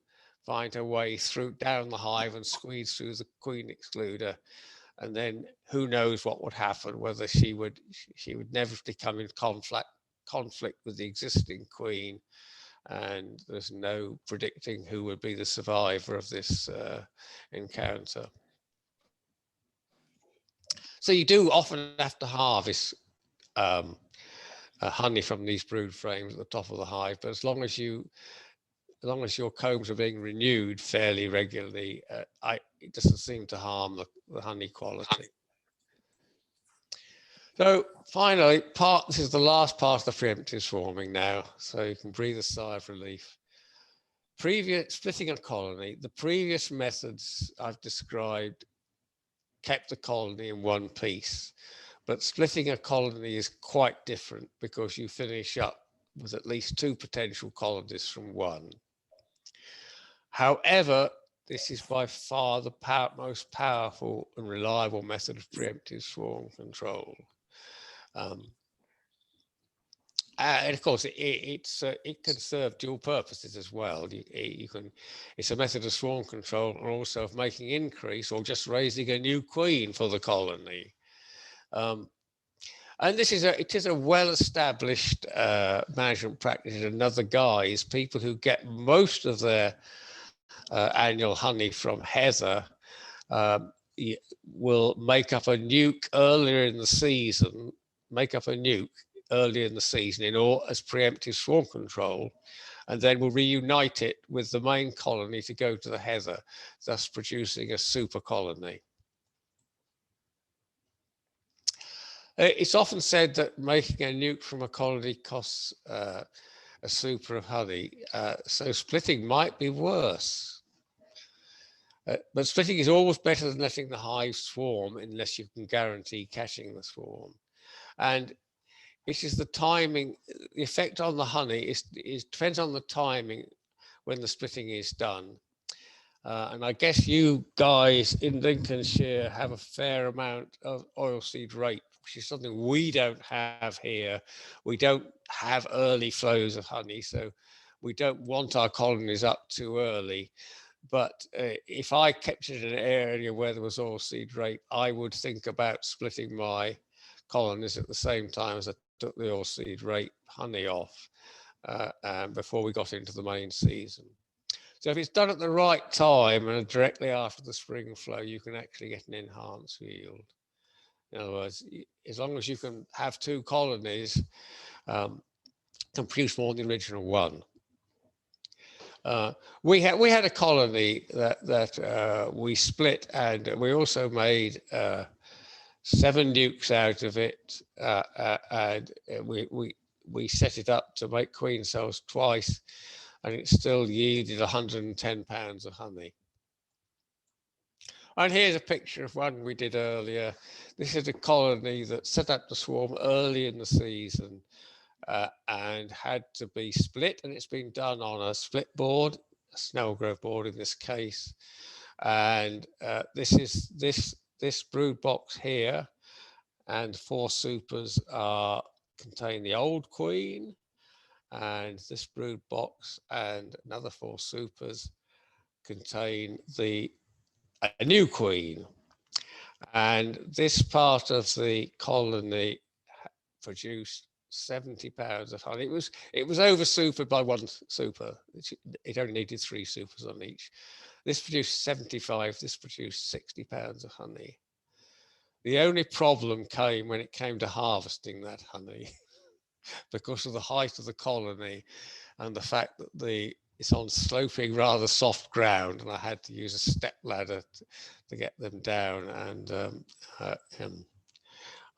S2: find her way through down the hive and squeeze through the queen excluder, and then who knows what would happen, whether she would inevitably come in conflict with the existing queen, and there's no predicting who would be the survivor of this encounter. So you do often have to harvest honey from these brood frames at the top of the hive, but as long as your combs are being renewed fairly regularly, it doesn't seem to harm the honey quality. So finally, this is the last part of the preemptive swarming now, so you can breathe a sigh of relief. Splitting a colony, the previous methods I've described kept the colony in one piece, but splitting a colony is quite different, because you finish up with at least 2 potential colonies from one. However, this is by far the most powerful and reliable method of preemptive swarm control. And of course, it can serve dual purposes as well. It's a method of swarm control, and also of making increase or just raising a new queen for the colony. And it is a well-established management practice in other guys. People who get most of their annual honey from heather will make up a nuke earlier in the season, as preemptive swarm control, and then will reunite it with the main colony to go to the heather, thus producing a super colony. It's often said that making a nuke from a colony costs a super of honey, so splitting might be worse. But splitting is always better than letting the hive swarm, unless you can guarantee catching the swarm. And it is the timing, the effect on the honey depends on the timing when the splitting is done. And I guess you guys in Lincolnshire have a fair amount of oilseed rape, which is something we don't have here. We don't have early flows of honey, so we don't want our colonies up too early. But if I kept it in an area where there was oilseed rape, I would think about splitting my colonies at the same time as I took the oilseed rape honey off, and before we got into the main season. So if it's done at the right time and directly after the spring flow, you can actually get an enhanced yield. In other words, as long as you can have 2 colonies, can produce more than the original one. We had a colony that we split, and we also made 7 nukes out of it, and we set it up to make queen cells twice, and it still yielded 110 pounds of honey. And here's a picture of one we did earlier. This is a colony that set up the swarm early in the season and had to be split, and it's been done on a split board snell growth board in this case. And this brood box here, and 4 supers contain the old queen, and this brood box and another 4 supers contain a new queen. And this part of the colony produced 70 pounds of honey. It was over supered by 1 super. It only needed 3 supers on each. This produced 75. This produced 60 pounds of honey. The only problem came when it came to harvesting that honey, because of the height of the colony and the fact that it's on sloping, rather soft ground, and I had to use a step ladder to get them down. And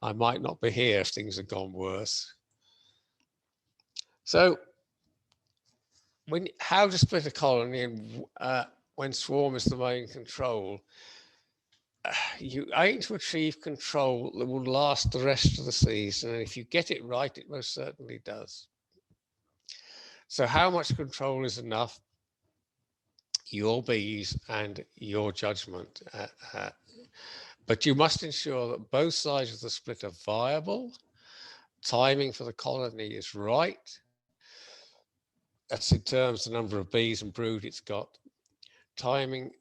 S2: I might not be here if things had gone worse. So, how to split a colony and when swarm is the main control, you aim to achieve control that will last the rest of the season, and if you get it right, it most certainly does. So how much control is enough? Your bees and your judgment. But you must ensure that both sides of the split are viable, timing for the colony is right. That's in terms of the number of bees and brood it's got. Timing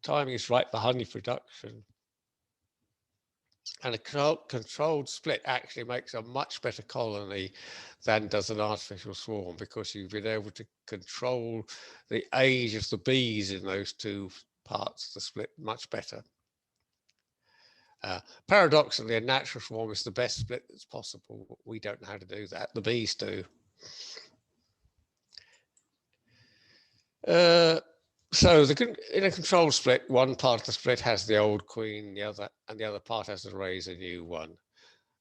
S2: is right for honey production. And a controlled split actually makes a much better colony than does an artificial swarm, because you've been able to control the age of the bees in those 2 parts of the split much better. Paradoxically, a natural swarm is the best split that's possible, but we don't know how to do that. The bees do. So in a controlled split, one part of the split has the old queen, the other part has to raise a new one.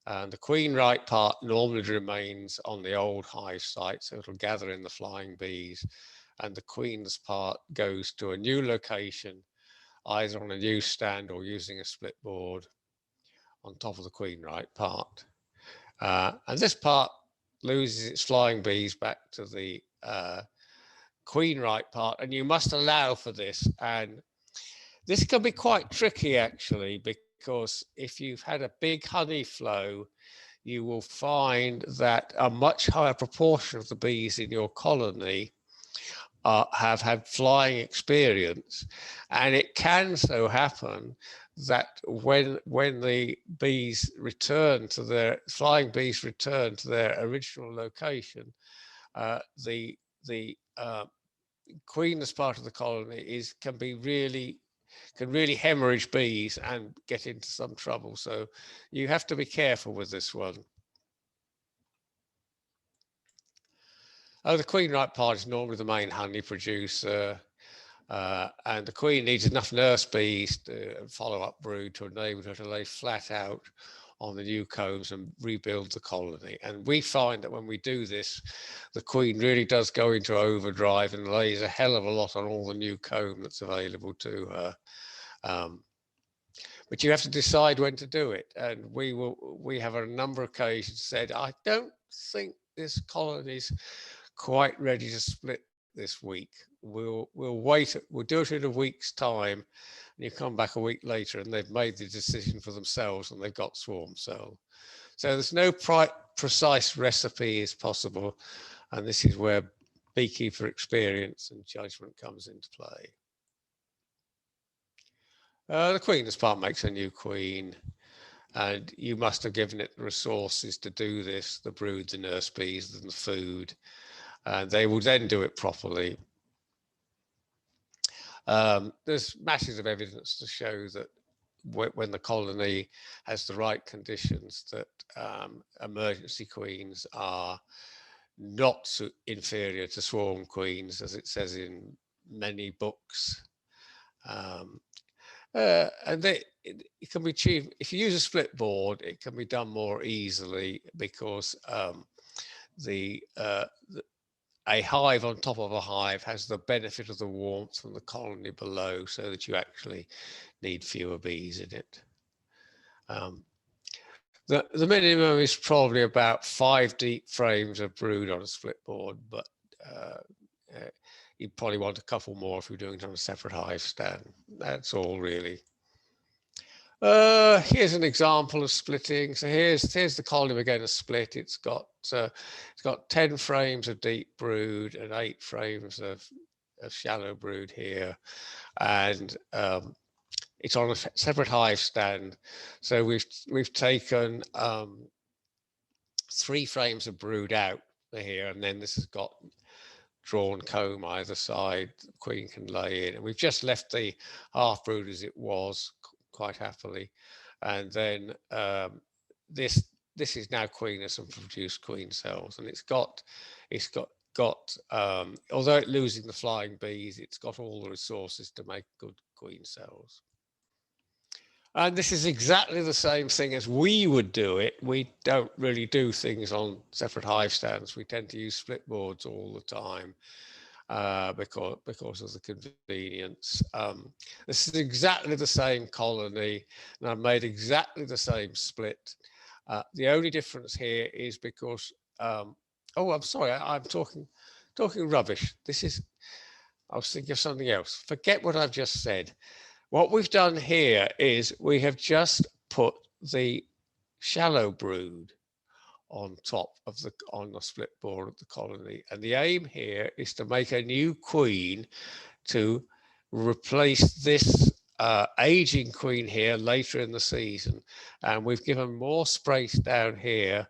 S2: And the queen right part normally remains on the old hive site, so it'll gather in the flying bees. And the queen's part goes to a new location, either on a new stand or using a split board on top of the queen right part. And this part loses its flying bees back to the queen right part, and you must allow for this. And this can be quite tricky, actually, because if you've had a big honey flow, you will find that a much higher proportion of the bees in your colony have had flying experience. And it can so happen that when the bees return to their flying bees return to their original location, the queen as part of the colony can really hemorrhage bees and get into some trouble. So you have to be careful with this one. The queen right part is normally the main honey producer, and the queen needs enough nurse bees to follow up brood to enable her to lay flat out on the new combs and rebuild the colony. And we find that when we do this, the queen really does go into overdrive and lays a hell of a lot on all the new comb that's available to her. But you have to decide when to do it. And we have on a number of occasions said, I don't think this colony's quite ready to split this week. We'll wait. We'll do it in a week's time. And you come back a week later and they've made the decision for themselves and they've got swarm cell. So there's no precise recipe is possible. And this is where beekeeper experience and judgment comes into play. The queen's part makes a new queen, and you must have given it the resources to do this, the brood, the nurse bees, and the food, and they will then do it properly. There's masses of evidence to show that when the colony has the right conditions, that emergency queens are not so inferior to swarm queens, as it says in many books. And it can be achieved if you use a split board. It can be done more easily because a hive on top of a hive has the benefit of the warmth from the colony below, so that you actually need fewer bees in it. The minimum is probably about 5 deep frames of brood on a split board, but you'd probably want a couple more if you're doing it on a separate hive stand. That's all really. Here's an example of splitting. So here's the colony we're going to split. It's got 10 frames of deep brood and 8 frames of shallow brood here, and it's on a separate hive stand. So we've taken 3 frames of brood out here, and then this has got drawn comb either side. The queen can lay in, and we've just left the half brood as it was quite happily, and then this is now queenless and produced queen cells, and it's got although it's losing the flying bees, it's got all the resources to make good queen cells. And this is exactly the same thing as we would do it. We don't really do things on separate hive stands. We tend to use split boards all the time because of the convenience. This is exactly the same colony, and I've made exactly the same split. The only difference here is because, oh, I'm sorry, I'm talking rubbish. I was thinking of something else. Forget what I've just said. What we've done here is we have just put the shallow brood on top of on the split board of the colony, and the aim here is to make a new queen to replace this aging queen here later in the season. And we've given more space down here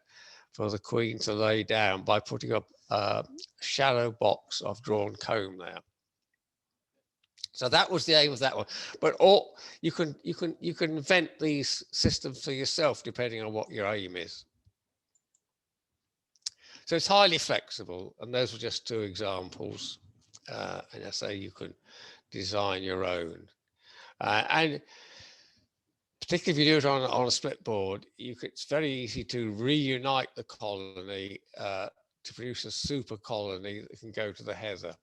S2: for the queen to lay down by putting up a shallow box of drawn comb there. So that was the aim of that one. But you can invent these systems for yourself depending on what your aim is. So it's highly flexible, and those were just 2 examples. And I say you can design your own. And particularly if you do it on a split board, it's very easy to reunite the colony to produce a super colony that can go to the heather.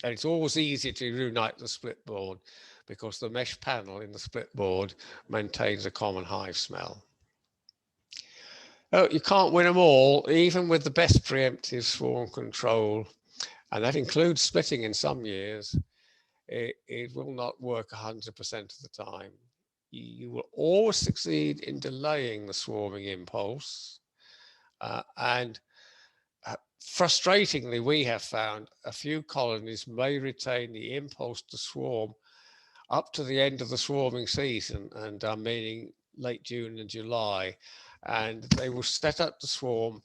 S2: And it's always easier to reunite the split board because the mesh panel in the split board maintains a common hive smell. Oh, you can't win them all, even with the best preemptive swarm control, and that includes splitting in some years. It will not work 100% of the time. You will always succeed in delaying the swarming impulse, and frustratingly, we have found a few colonies may retain the impulse to swarm up to the end of the swarming season, and I'm meaning late June and July, and they will set up the swarm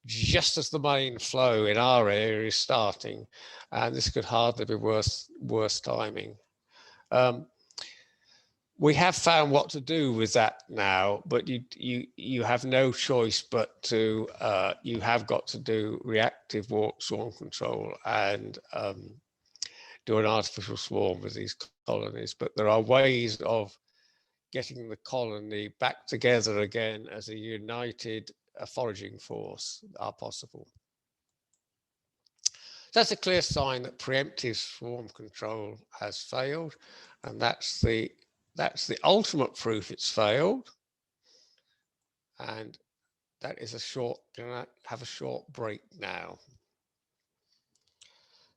S2: just as the main flow in our area is starting, and this could hardly be worse timing. We have found what to do with that now, but you have no choice but to you have got to do reactive swarm control and do an artificial swarm with these colonies. But there are ways of getting the colony back together again as a united foraging force are possible. That's a clear sign that preemptive swarm control has failed, and that's the ultimate proof it's failed. And that is gonna have a short break now.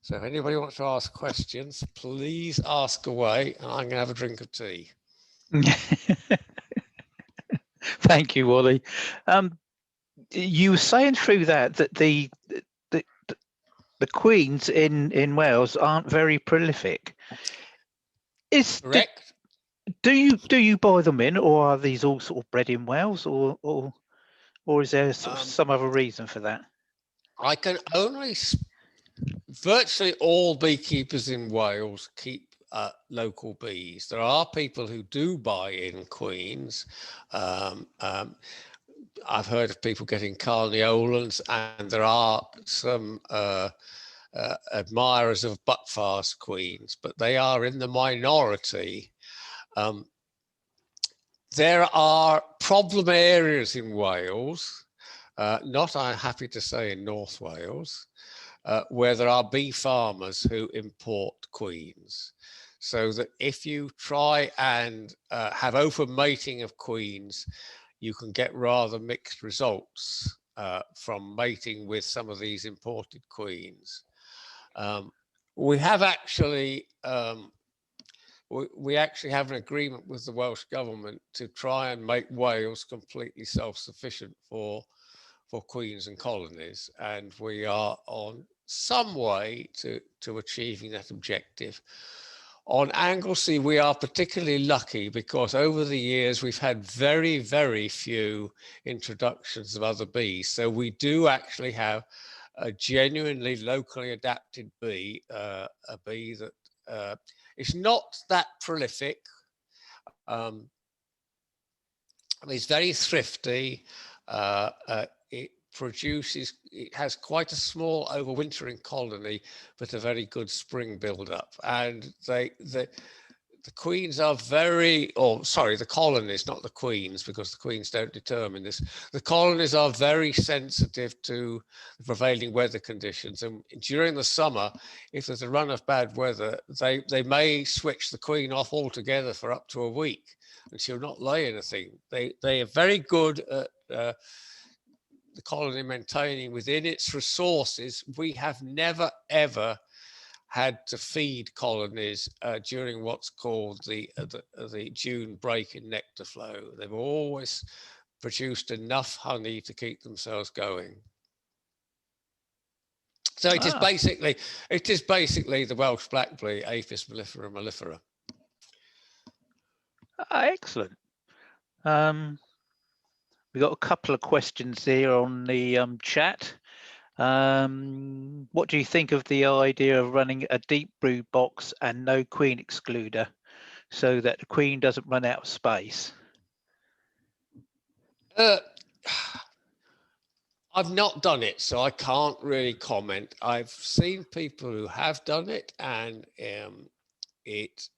S2: So if anybody wants to ask questions, please ask away, and I'm gonna have a drink of tea.
S1: Thank you, Wally. You were saying through that the queens in Wales aren't very prolific.
S2: Correct.
S1: Do you buy them in, or are these all sort of bred in Wales, or is there sort of some other reason for that?
S2: I can only virtually all beekeepers in Wales keep local bees. There are people who do buy in queens. I've heard of people getting Carniolans, and there are some admirers of buckfast queens, but they are in the minority. There are problem areas in Wales, not, I'm happy to say, in North Wales, where there are bee farmers who import queens. So that if you try and have open mating of queens, you can get rather mixed results from mating with some of these imported queens. We have actually we actually have an agreement with the Welsh government to try and make Wales completely self-sufficient for queens and colonies, and we are on some way to achieving that objective. On Anglesey, we are particularly lucky because over the years we've had very, very few introductions of other bees. So we do actually have a genuinely locally adapted bee, a bee that is not that prolific. It's very thrifty. It has quite a small overwintering colony, but a very good spring build-up. And the queens are very, the colonies, not the queens, because the queens don't determine this. The colonies are very sensitive to the prevailing weather conditions. And during the summer, if there's a run of bad weather, they may switch the queen off altogether for up to a week, and she'll not lay anything. They are very good at the colony maintaining within its resources. We have never, ever had to feed colonies during what's called the June break in nectar flow. They've always produced enough honey to keep themselves going. So it is basically the Welsh black bee, Apis mellifera mellifera.
S1: Excellent. We've got a couple of questions here on the chat. What do you think of the idea of running a deep brood box and no queen excluder so that the queen doesn't run out of space?
S2: I've not done it, so I can't really comment. I've seen people who have done it, and it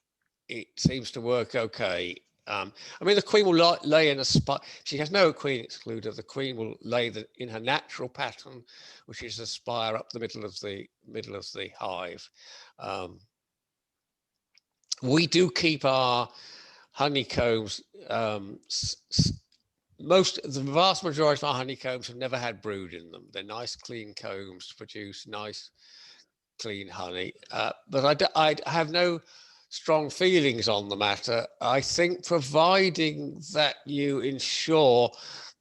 S2: seems to work okay. I mean, the queen will lay in a spot. She has no queen excluder. The queen will lay in her natural pattern, which is a spire up the middle of the hive. We do keep our honeycombs. The vast majority of our honeycombs have never had brood in them. They're nice, clean combs to produce nice, clean honey. But I have no strong feelings on the matter. I think providing that you ensure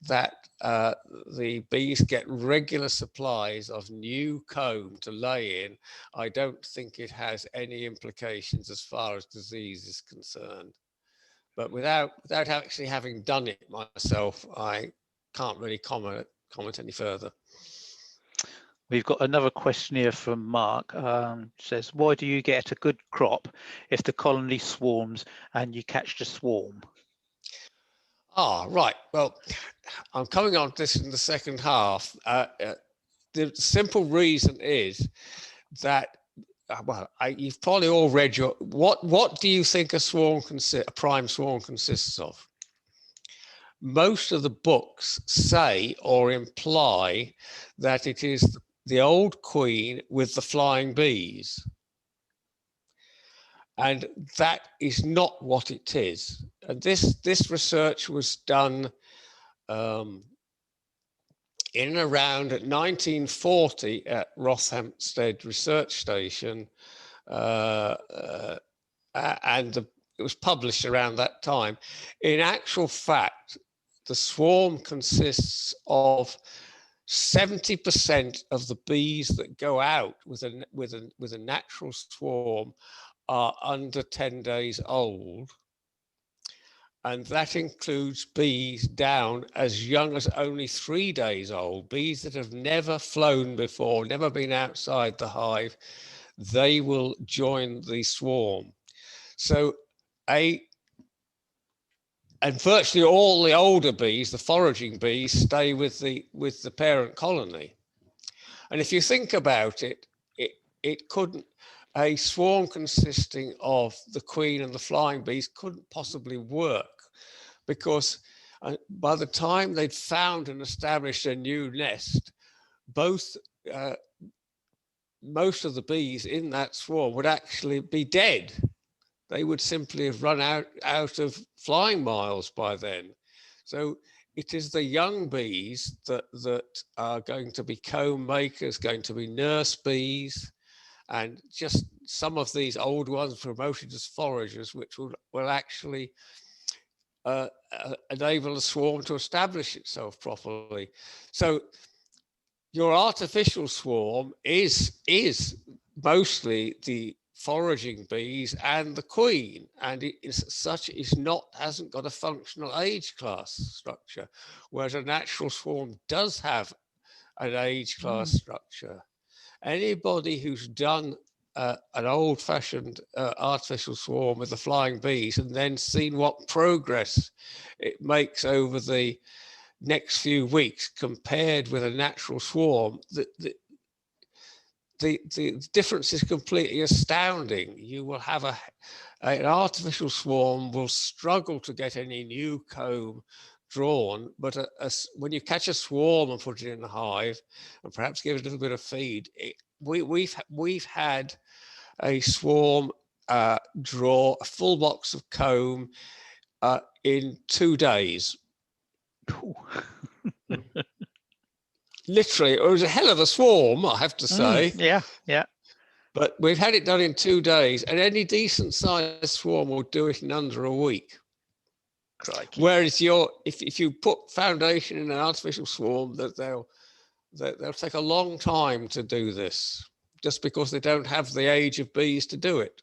S2: that the bees get regular supplies of new comb to lay in, I don't think it has any implications as far as disease is concerned. But without actually having done it myself, I can't really comment any further.
S1: We've got another question here from Mark. Says, why do you get a good crop if the colony swarms and you catch the swarm?
S2: Right. Well, I'm coming on to this in the second half. The simple reason is that, you've probably all read what do you think a prime swarm consists of? Most of the books say or imply that it is the old queen with the flying bees. And that is not what it is. And this research was done in and around 1940 at Rothamsted Research Station, and it was published around that time. In actual fact, the swarm consists of 70% of the bees that go out with a natural swarm are under 10 days old. And that includes bees down as young as only 3 days old, bees that have never flown before, never been outside the hive. They will join the swarm. So and virtually all the older bees, the foraging bees, stay with the parent colony. And if you think about it, it couldn't, a swarm consisting of the queen and the flying bees couldn't possibly work, because by the time they'd found and established a new nest, most of the bees in that swarm would actually be dead. They would simply have run out of flying miles by then. So it is the young bees that are going to be comb makers, going to be nurse bees, and just some of these old ones promoted as foragers, which will actually enable the swarm to establish itself properly. So your artificial swarm is mostly the foraging bees and the queen, and it is such hasn't got a functional age class structure, whereas a natural swarm does have an age class structure. Anybody who's done an old-fashioned artificial swarm with the flying bees and then seen what progress it makes over the next few weeks compared with a natural swarm, the difference is completely astounding. You will have an artificial swarm will struggle to get any new comb drawn, but when you catch a swarm and put it in the hive and perhaps give it a little bit of feed, we've had a swarm draw a full box of comb in 2 days. Literally, it was a hell of a swarm, I have to say.
S1: Yeah.
S2: But we've had it done in 2 days, and any decent sized swarm will do it in under a week.
S1: Crikey.
S2: Whereas if you put foundation in an artificial swarm, that they'll take a long time to do this, just because they don't have the age of bees to do it.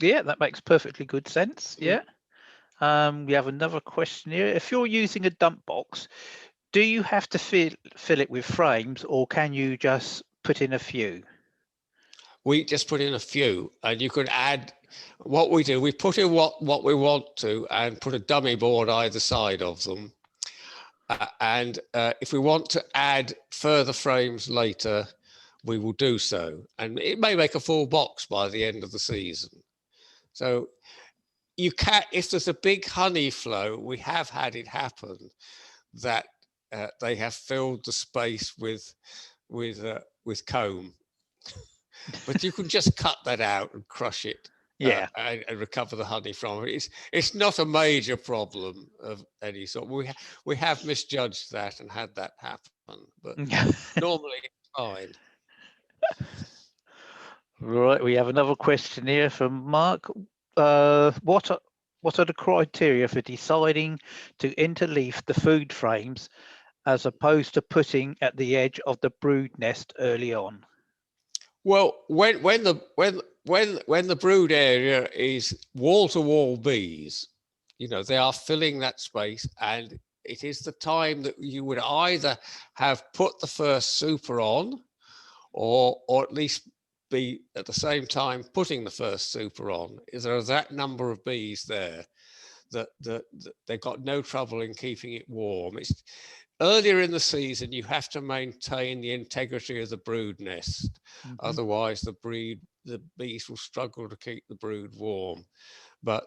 S1: Yeah, that makes perfectly good sense. Yeah. We have another question here. If you're using a dump box, do you have to fill it with frames, or can you just put in a few?
S2: We just put in a few, and you could add. What we do, we put in what we want to, and put a dummy board either side of them. And if we want to add further frames later, we will do so. And it may make a full box by the end of the season. So you can, if there's a big honey flow, we have had it happen that they have filled the space with comb. But you can just cut that out and crush it.
S1: Yeah.
S2: And recover the honey from it. It's not a major problem of any sort. We have misjudged that and had that happen, but normally it's fine.
S1: Right, we have another question here from Mark. What are the criteria for deciding to interleaf the food frames as opposed to putting at the edge of the brood nest early on?
S2: Well, when the brood area is wall-to-wall bees, they are filling that space, and it is the time that you would either have put the first super on, or at least be at the same time putting the first super on. There are that number of bees there that they've got no trouble in keeping it warm. It's earlier in the season, you have to maintain the integrity of the brood nest. Otherwise, the bees will struggle to keep the brood warm. But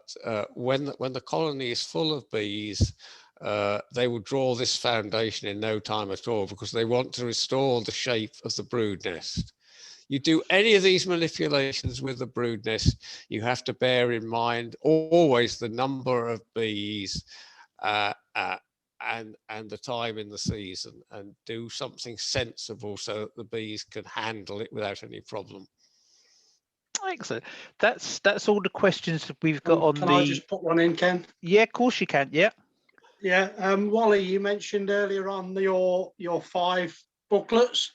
S2: when the colony is full of bees, they will draw this foundation in no time at all, because they want to restore the shape of the brood nest. You do any of these manipulations with the brood nest, you have to bear in mind always the number of bees and the time in the season, and do something sensible so that the bees can handle it without any problem.
S1: Excellent. That's all the questions that we've got on
S3: Can I just put one in, Ken?
S1: Yeah, of course you can. Yeah.
S3: Yeah. Wally, you mentioned earlier on your 5 booklets.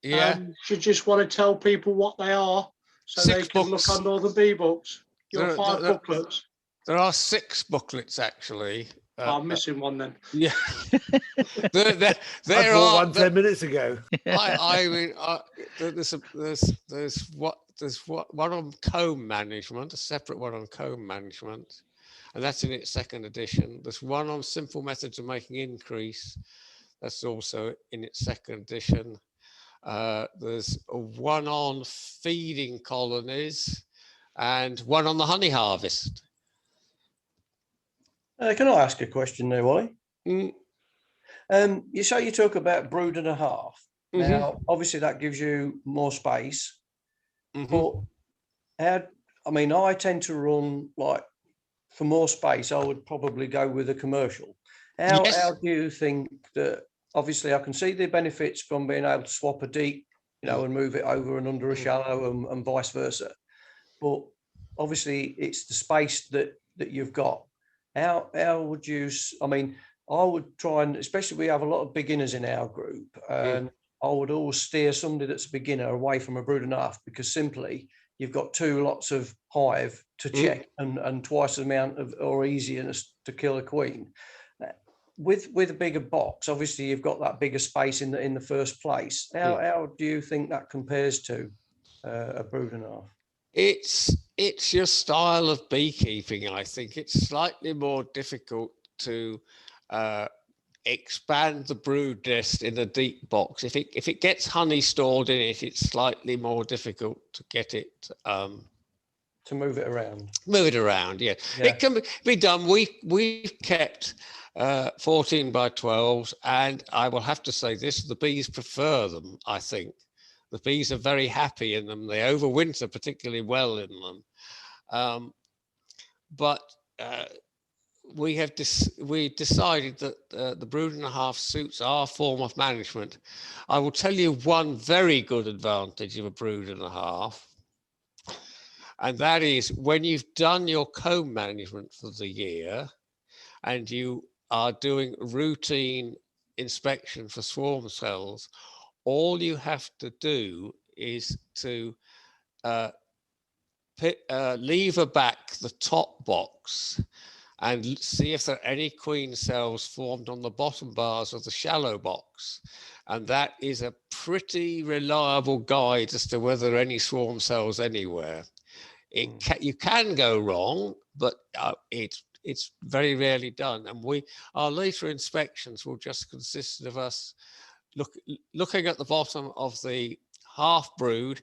S2: Yeah.
S3: You just want to tell people what they are so
S2: 6
S3: they can
S2: books.
S3: look under all the bee books. Your 5 booklets.
S2: There are 6 booklets actually.
S3: I'm missing one then.
S2: Yeah.
S4: I bought one 10 minutes ago.
S2: I mean, there's one on comb management, a separate one on comb management, and that's in its 2nd edition. There's one on simple methods of making increase. That's also in its 2nd edition. There's one on feeding colonies and one on the honey harvest.
S5: Can I ask a question there, Wally?
S2: Mm.
S5: You say you talk about brood and a half.
S2: Mm-hmm.
S5: Now, obviously, that gives you more space.
S2: Mm-hmm.
S5: But I tend to run, like, for more space, I would probably go with a commercial. How do you think that? Obviously, I can see the benefits from being able to swap a deep you know, and move it over and under a shallow and vice versa. But obviously it's the space that you've got. How would you, I mean, I would try and, especially we have a lot of beginners in our group, and I would always steer somebody that's a beginner away from a brood and a half, because simply you've got two lots of hive to check and twice the amount of, or easierness to kill a queen. With a bigger box, obviously you've got that bigger space in the first place. How do you think that compares to a brood and a half?
S2: It's your style of beekeeping. I think it's slightly more difficult to expand the brood nest in a deep box. If it gets honey stored in it, it's slightly more difficult to get it
S5: to move it around.
S2: Move it around, yeah. It can be done. We've kept 14 by 12s, and I will have to say this: the bees prefer them. I think the bees are very happy in them. They overwinter particularly well in them. But we decided that the brood and a half suits our form of management. I will tell you one very good advantage of a brood and a half, and that is when you've done your comb management for the year and you are doing routine inspection for swarm cells, all you have to do is to lever back the top box and see if there are any queen cells formed on the bottom bars of the shallow box. And that is a pretty reliable guide as to whether there are any swarm cells anywhere. You can go wrong, but it's very rarely done. And our later inspections will just consist of us looking at the bottom of the half brood,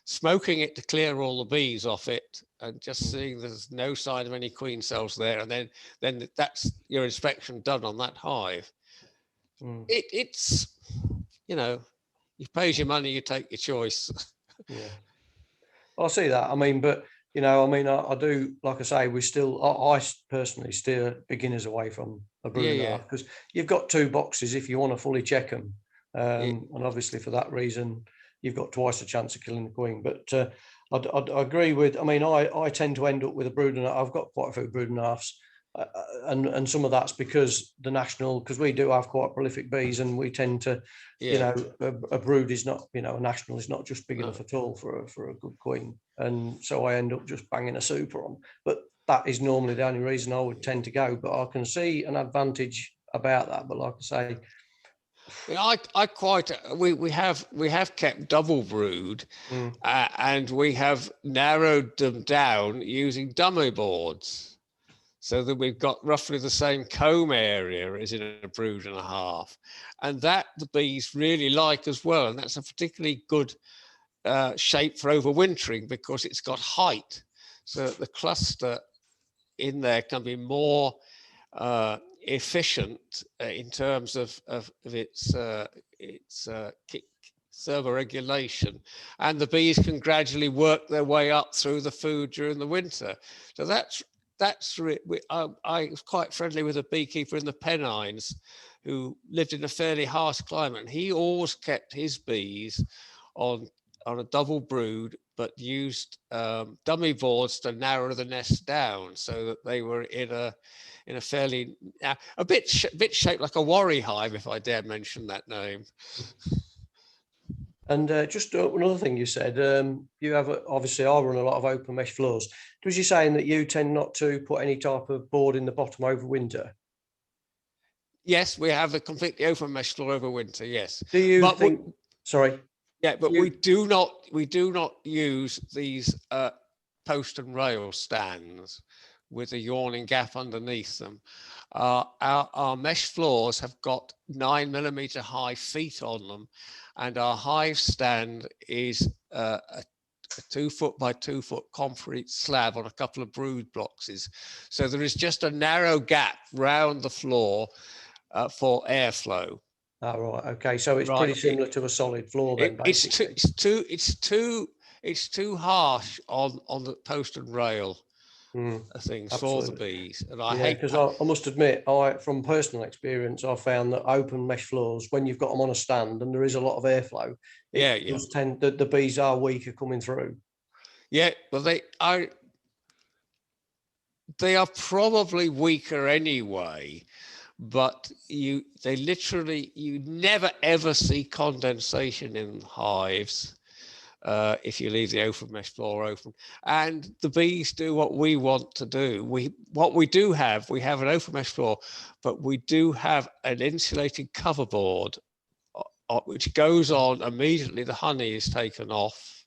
S2: smoking it to clear all the bees off it, and just seeing there's no sign of any queen cells there, and then that's your inspection done on that hive. It's, you know, you pay your money, you take your choice.
S5: Yeah, I see that. I mean, but you know, I mean, I do, like I say, I personally steer beginners away from a brood and a half, because you've got two boxes if you want to fully check them, and obviously for that reason you've got twice the chance of killing the queen. But I agree with, I mean, I tend to end up with a brood and I've got quite a few brood and a halves, and some of that's because because we do have quite prolific bees, and we tend to, you know, a brood is not, you know, a national is not just big enough at all for a good queen, and so I end up just banging a super on. But that is normally the only reason I would tend to go. But I can see an advantage about that. But like I say,
S2: we have kept double brood, and we have narrowed them down using dummy boards, so that we've got roughly the same comb area as in a brood and a half, and that the bees really like as well. And that's a particularly good shape for overwintering, because it's got height, so that the cluster in there can be more efficient in terms of its thermoregulation, and the bees can gradually work their way up through the food during the winter. So I was quite friendly with a beekeeper in the Pennines who lived in a fairly harsh climate, and he always kept his bees on a double brood, but used dummy boards to narrow the nest down, so that they were in a fairly a bit shaped like a worry hive, if I dare mention that name.
S5: And just another thing you said, you have obviously I run a lot of open mesh floors. Was you saying that you tend not to put any type of board in the bottom over winter?
S2: Yes, we have a completely open mesh floor over winter. Yes.
S5: Do you think? Sorry.
S2: Yeah, but we do not use these post and rail stands with a yawning gap underneath them. Our mesh floors have got 9mm high feet on them, and our hive stand is a 2 foot by 2 foot concrete slab on a couple of brood boxes. So there is just a narrow gap round the floor for airflow.
S5: Oh, right. Okay. So it's pretty similar to a solid floor then, basically.
S2: It's too harsh on the post and rail. things
S5: absolutely.
S2: for the bees. And I
S5: Yeah,
S2: hate
S5: because I must admit, from personal experience, I found that open mesh floors, when you've got them on a stand and there is a lot of airflow, it does tend that the bees are weaker coming through. Yeah,
S2: well, they are probably weaker anyway, but you never ever see condensation in hives if you leave the open mesh floor open. And the bees do what we want to do. We have an open mesh floor, but we do have an insulated cover board which goes on immediately the honey is taken off.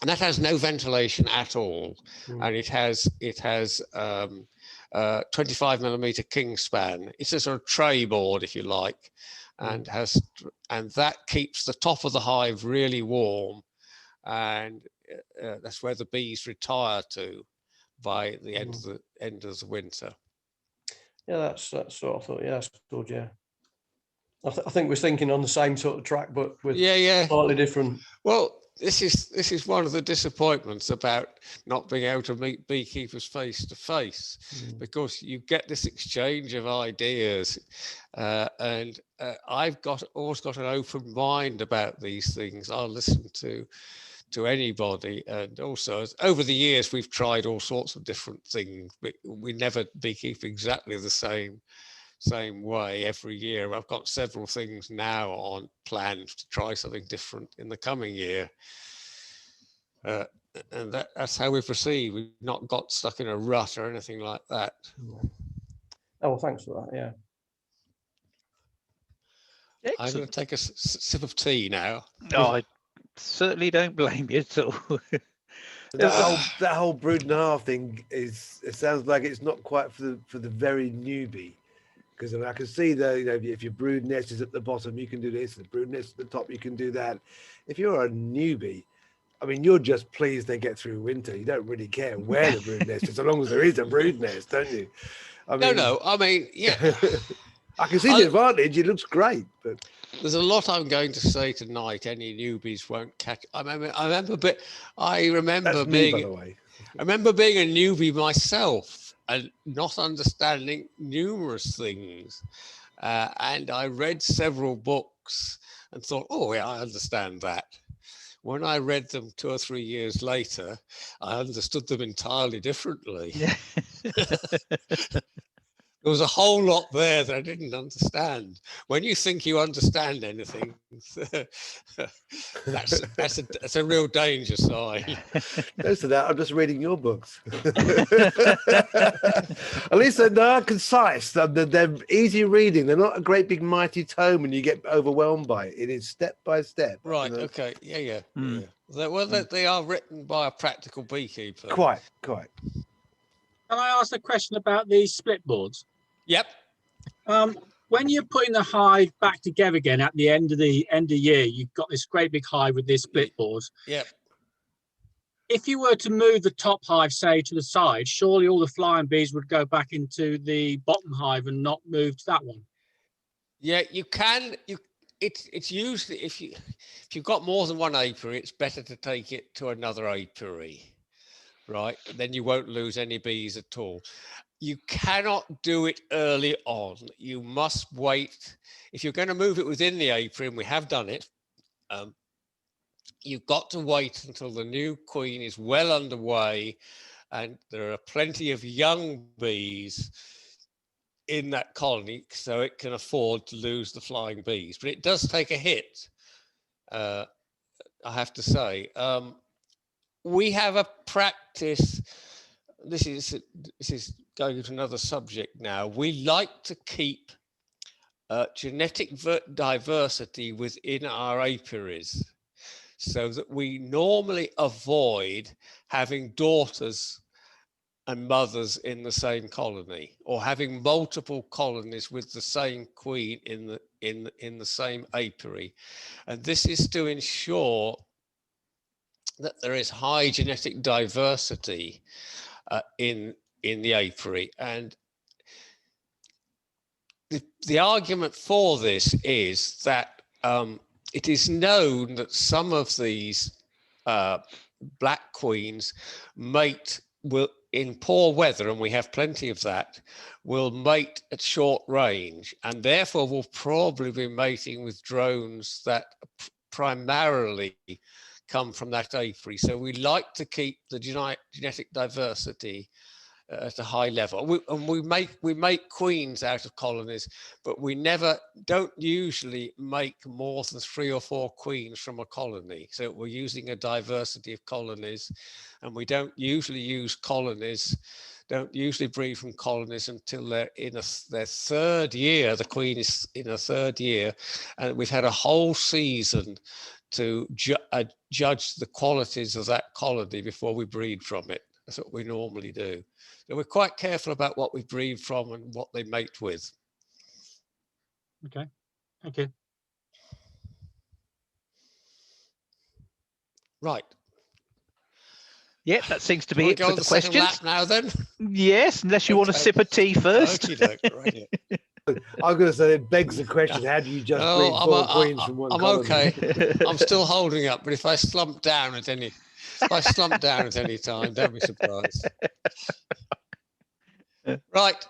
S2: And that has no ventilation at all, and it has 25mm king span. It's a sort of tray board, if you like, and that keeps the top of the hive really warm, and that's where the bees retire to by the end of the winter.
S5: Yeah, that's what I thought. Yeah, that's good. Yeah, I think we're thinking on the same sort of track, but with slightly different.
S2: Well, this is one of the disappointments about not being able to meet beekeepers face to face, because you get this exchange of ideas, and I've always got an open mind about these things. I'll listen to anybody, and also over the years we've tried all sorts of different things. We never beekeep exactly the same way every year. I've got several things now on plans to try something different in the coming year, and that's how we proceed. We've not got stuck in a rut or anything like that.
S5: Oh, well, thanks for that. Yeah.
S1: Excellent.
S2: I'm going to take a sip of tea now.
S1: No, I certainly don't blame you at all.
S4: That whole brood and a half thing it sounds like it's not quite for the very newbie. Because I can see that, you know, if your brood nest is at the bottom, you can do this. The brood nest at the top, you can do that. If you're a newbie, I mean, you're just pleased they get through winter. You don't really care where the brood nest is, so long as there is a brood nest, don't you? I mean,
S2: No. I mean, yeah.
S4: I can see the advantage. It looks great, but
S2: there's a lot I'm going to say tonight. Any newbies won't catch. I remember being a newbie myself and not understanding numerous things. And I read several books and thought, oh, yeah, I understand that. When I read them 2 or 3 years later, I understood them entirely differently.
S1: Yeah.
S2: There was a whole lot there that I didn't understand. When you think you understand anything, that's a real danger sign.
S4: Close to that, I'm just reading your books. At least they're concise. They're easy reading. They're not a great big mighty tome and you get overwhelmed by it. It is step by step.
S2: Right. You know? Okay. Yeah. They are written by a practical beekeeper.
S4: Quite.
S3: Can I ask a question about these split boards?
S2: Yep.
S3: When you're putting the hive back together again at the end of the year, you've got this great big hive with these split boards.
S2: Yep.
S3: If you were to move the top hive, say, to the side, surely all the flying bees would go back into the bottom hive and not move to that one.
S2: Yeah, you can. It's usually if you've got more than one apiary, it's better to take it to another apiary, right? Then you won't lose any bees at all. You cannot do it early on. You must wait. If you're going to move it within the apiary, and we have done it, you've got to wait until the new queen is well underway and there are plenty of young bees in that colony so it can afford to lose the flying bees. But it does take a hit, I have to say. We have a practice. This is going into another subject now. We like to keep genetic diversity within our apiaries so that we normally avoid having daughters and mothers in the same colony, or having multiple colonies with the same queen in the same apiary. And this is to ensure that there is high genetic diversity in the apiary. And the argument for this is that it is known that some of these black queens mate will in poor weather, and we have plenty of that, will mate at short range, and therefore will probably be mating with drones that primarily come from that apiary. So we like to keep the genetic diversity at a high level. We make queens out of colonies, but we don't usually make more than 3 or 4 queens from a colony. So we're using a diversity of colonies, and we don't usually breed from colonies until they're in their 3rd year. The queen is in her 3rd year, and we've had a whole season to judge the qualities of that colony before we breed from it. That's what we normally do. So we're quite careful about what we breed from and what they mate with.
S3: Okay, thank you.
S2: Right.
S1: Yep, that seems to be it for the questions.
S2: Lap now then?
S1: Yes, unless you want a sip of tea first.
S2: Right.
S4: I was going to say, it begs the question: how do you just breed 4 queens from one colony?
S2: I'm okay. I'm still holding up, but if I slump down at any time, don't be surprised. Right.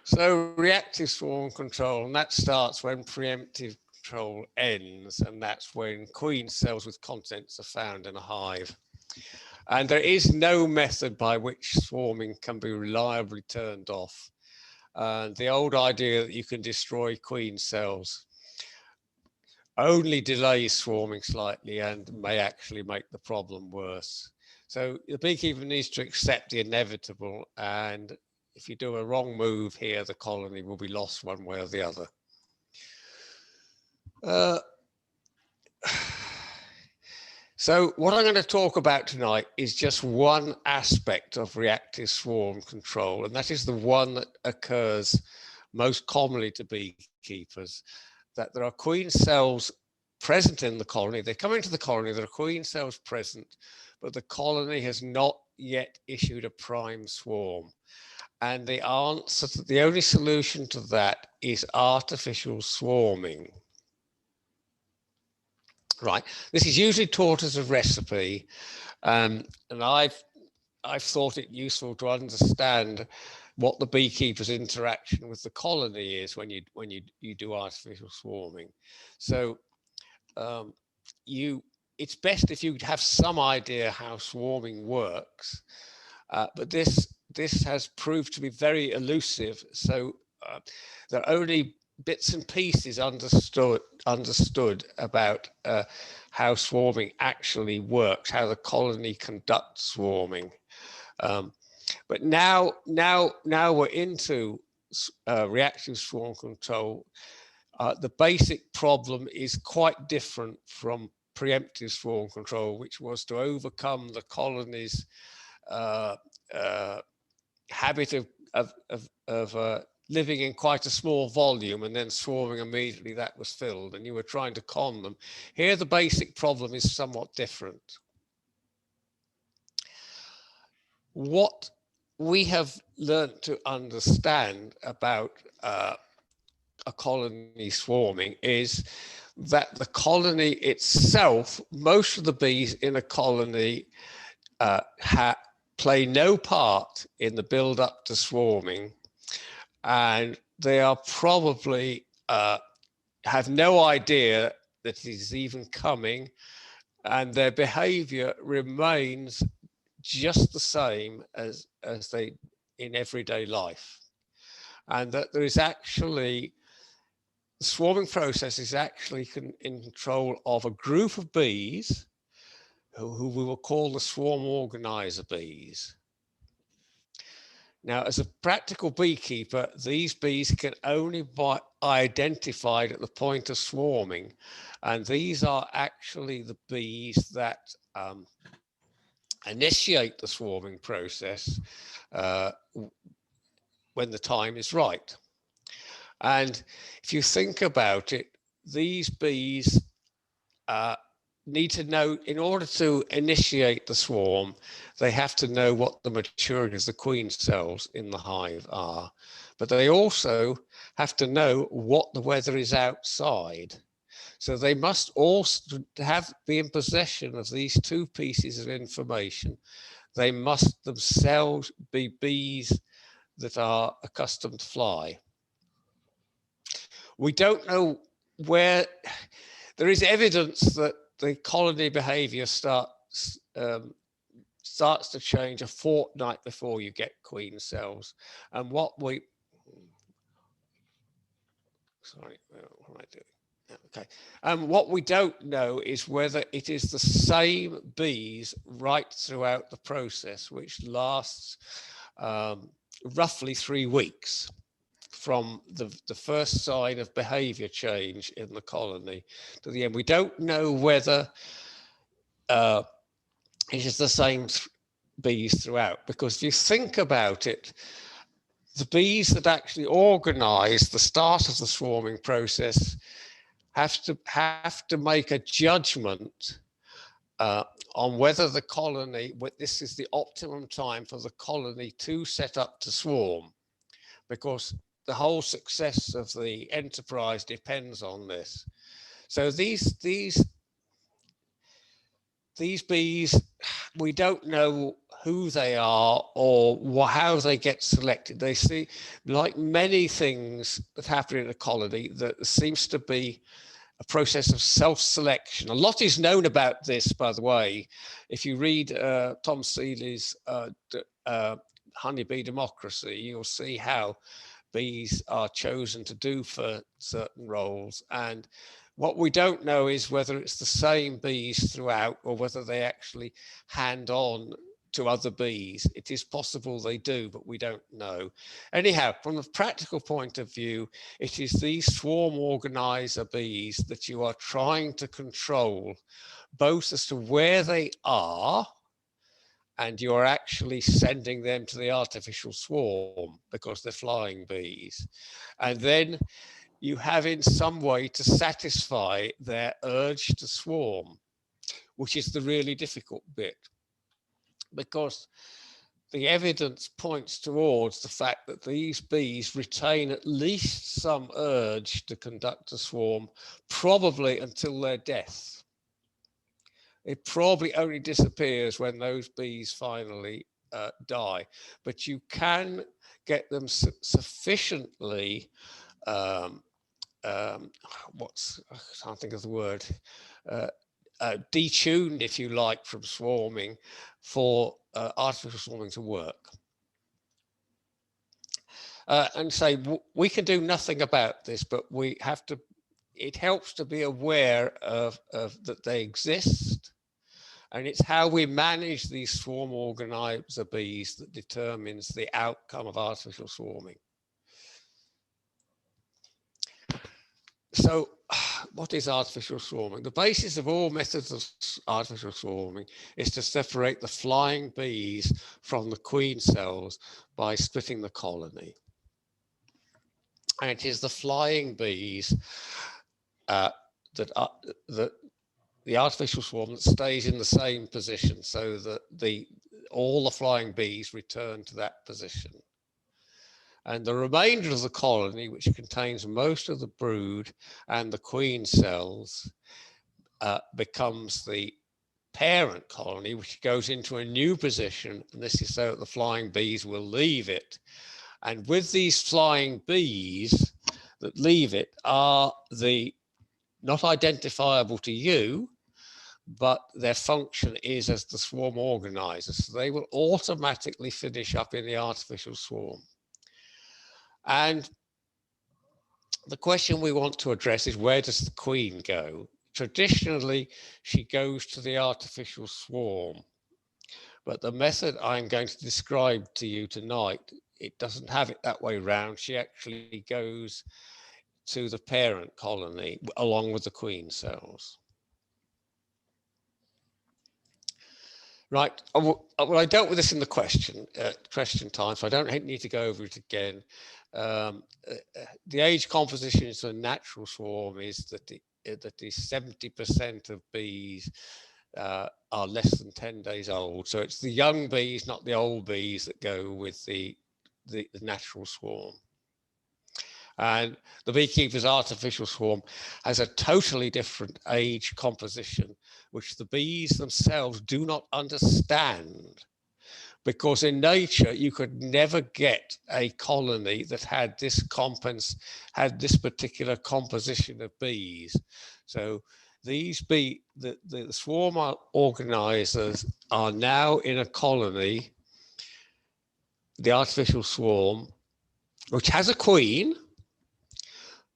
S2: So reactive swarm control, and that starts when preemptive control ends, and that's when queen cells with contents are found in a hive. And there is no method by which swarming can be reliably turned off. And the old idea that you can destroy queen cells only delays swarming slightly and may actually make the problem worse. So the beekeeper needs to accept the inevitable, and if you do a wrong move here, the colony will be lost one way or the other. So what I'm going to talk about tonight is just one aspect of reactive swarm control, and that is the one that occurs most commonly to beekeepers, that there are queen cells present in the colony. They come into the colony, there are queen cells present, but the colony has not yet issued a prime swarm. And the only solution to that is artificial swarming. Right, this is usually taught as a recipe, and I've thought it useful to understand what the beekeeper's interaction with the colony is when you do artificial swarming. So it's best if you have some idea how swarming works, but this has proved to be very elusive. So there are only bits and pieces understood about how swarming actually works, how the colony conducts swarming. But now we're into reactive swarm control. The basic problem is quite different from preemptive swarm control, which was to overcome the colony's habit of living in quite a small volume and then swarming immediately that was filled, and you were trying to con them. Here the basic problem is somewhat different. What we have learned to understand about a colony swarming is that the colony itself, most of the bees in a colony play no part in the build up to swarming, and they are probably have no idea that it is even coming, and their behavior remains just the same as they in everyday life. And that there is actually, the swarming process is actually in control of a group of bees who we will call the swarm organizer bees. Now, as a practical beekeeper, these bees can only be identified at the point of swarming. And these are actually the bees that initiate the swarming process when the time is right. And if you think about it, these bees need to know, in order to initiate the swarm, they have to know what the maturity of the queen cells in the hive are. But they also have to know what the weather is outside. So they must also be in possession of these two pieces of information. They must themselves be bees that are accustomed to fly. We don't know where. There is evidence that the colony behavior starts to change a fortnight before you get queen cells. And what am I doing? Okay. And what we don't know is whether it is the same bees right throughout the process, which lasts roughly 3 weeks from the first sign of behavior change in the colony to the end. We don't know whether it is the same bees throughout, because if you think about it, the bees that actually organize the start of the swarming process have to make a judgment on whether the colony, this is the optimum time for the colony to set up to swarm, because the whole success of the enterprise depends on this. So these bees, we don't know who they are or how they get selected. They see, like many things that happen in a colony, that there seems to be a process of self-selection. A lot is known about this, by the way. If you read Tom Seeley's Honeybee Democracy, you'll see how bees are chosen to do for certain roles. And what we don't know is whether it's the same bees throughout or whether they actually hand on to other bees. It is possible they do, but we don't know. Anyhow, from a practical point of view, it is these swarm organizer bees that you are trying to control, both as to where they are, and you're actually sending them to the artificial swarm because they're flying bees. And then you have in some way to satisfy their urge to swarm, which is the really difficult bit, because the evidence points towards the fact that these bees retain at least some urge to conduct a swarm, probably until their death. It probably only disappears when those bees finally die, but you can get them sufficiently I can't think of the word, detuned, if you like, from swarming for artificial swarming to work. And say, we can do nothing about this, but we have to, it helps to be aware of that they exist. And it's how we manage these swarm organizer bees that determines the outcome of artificial swarming. So what is artificial swarming? The basis of all methods of artificial swarming is to separate the flying bees from the queen cells by splitting the colony. And it is the flying bees the artificial swarm that stays in the same position, so that all the flying bees return to that position. And the remainder of the colony, which contains most of the brood and the queen cells, becomes the parent colony, which goes into a new position. And this is so that the flying bees will leave it. And with these flying bees that leave it are not identifiable to you, but their function is as the swarm organizers. So they will automatically finish up in the artificial swarm. And the question we want to address is, where does the queen go? Traditionally, she goes to the artificial swarm. But the method I'm going to describe to you tonight, it doesn't have it that way round. She actually goes to the parent colony along with the queen cells. Right. Well, I dealt with this in the question time, so I don't need to go over it again. The age composition of a natural swarm is that 70% of bees are less than 10 days old. So it's the young bees, not the old bees, that go with the natural swarm. And the beekeeper's artificial swarm has a totally different age composition, which the bees themselves do not understand. Because in nature, you could never get a colony that had this particular composition of bees. So these the swarm organizers are now in a colony, the artificial swarm, which has a queen,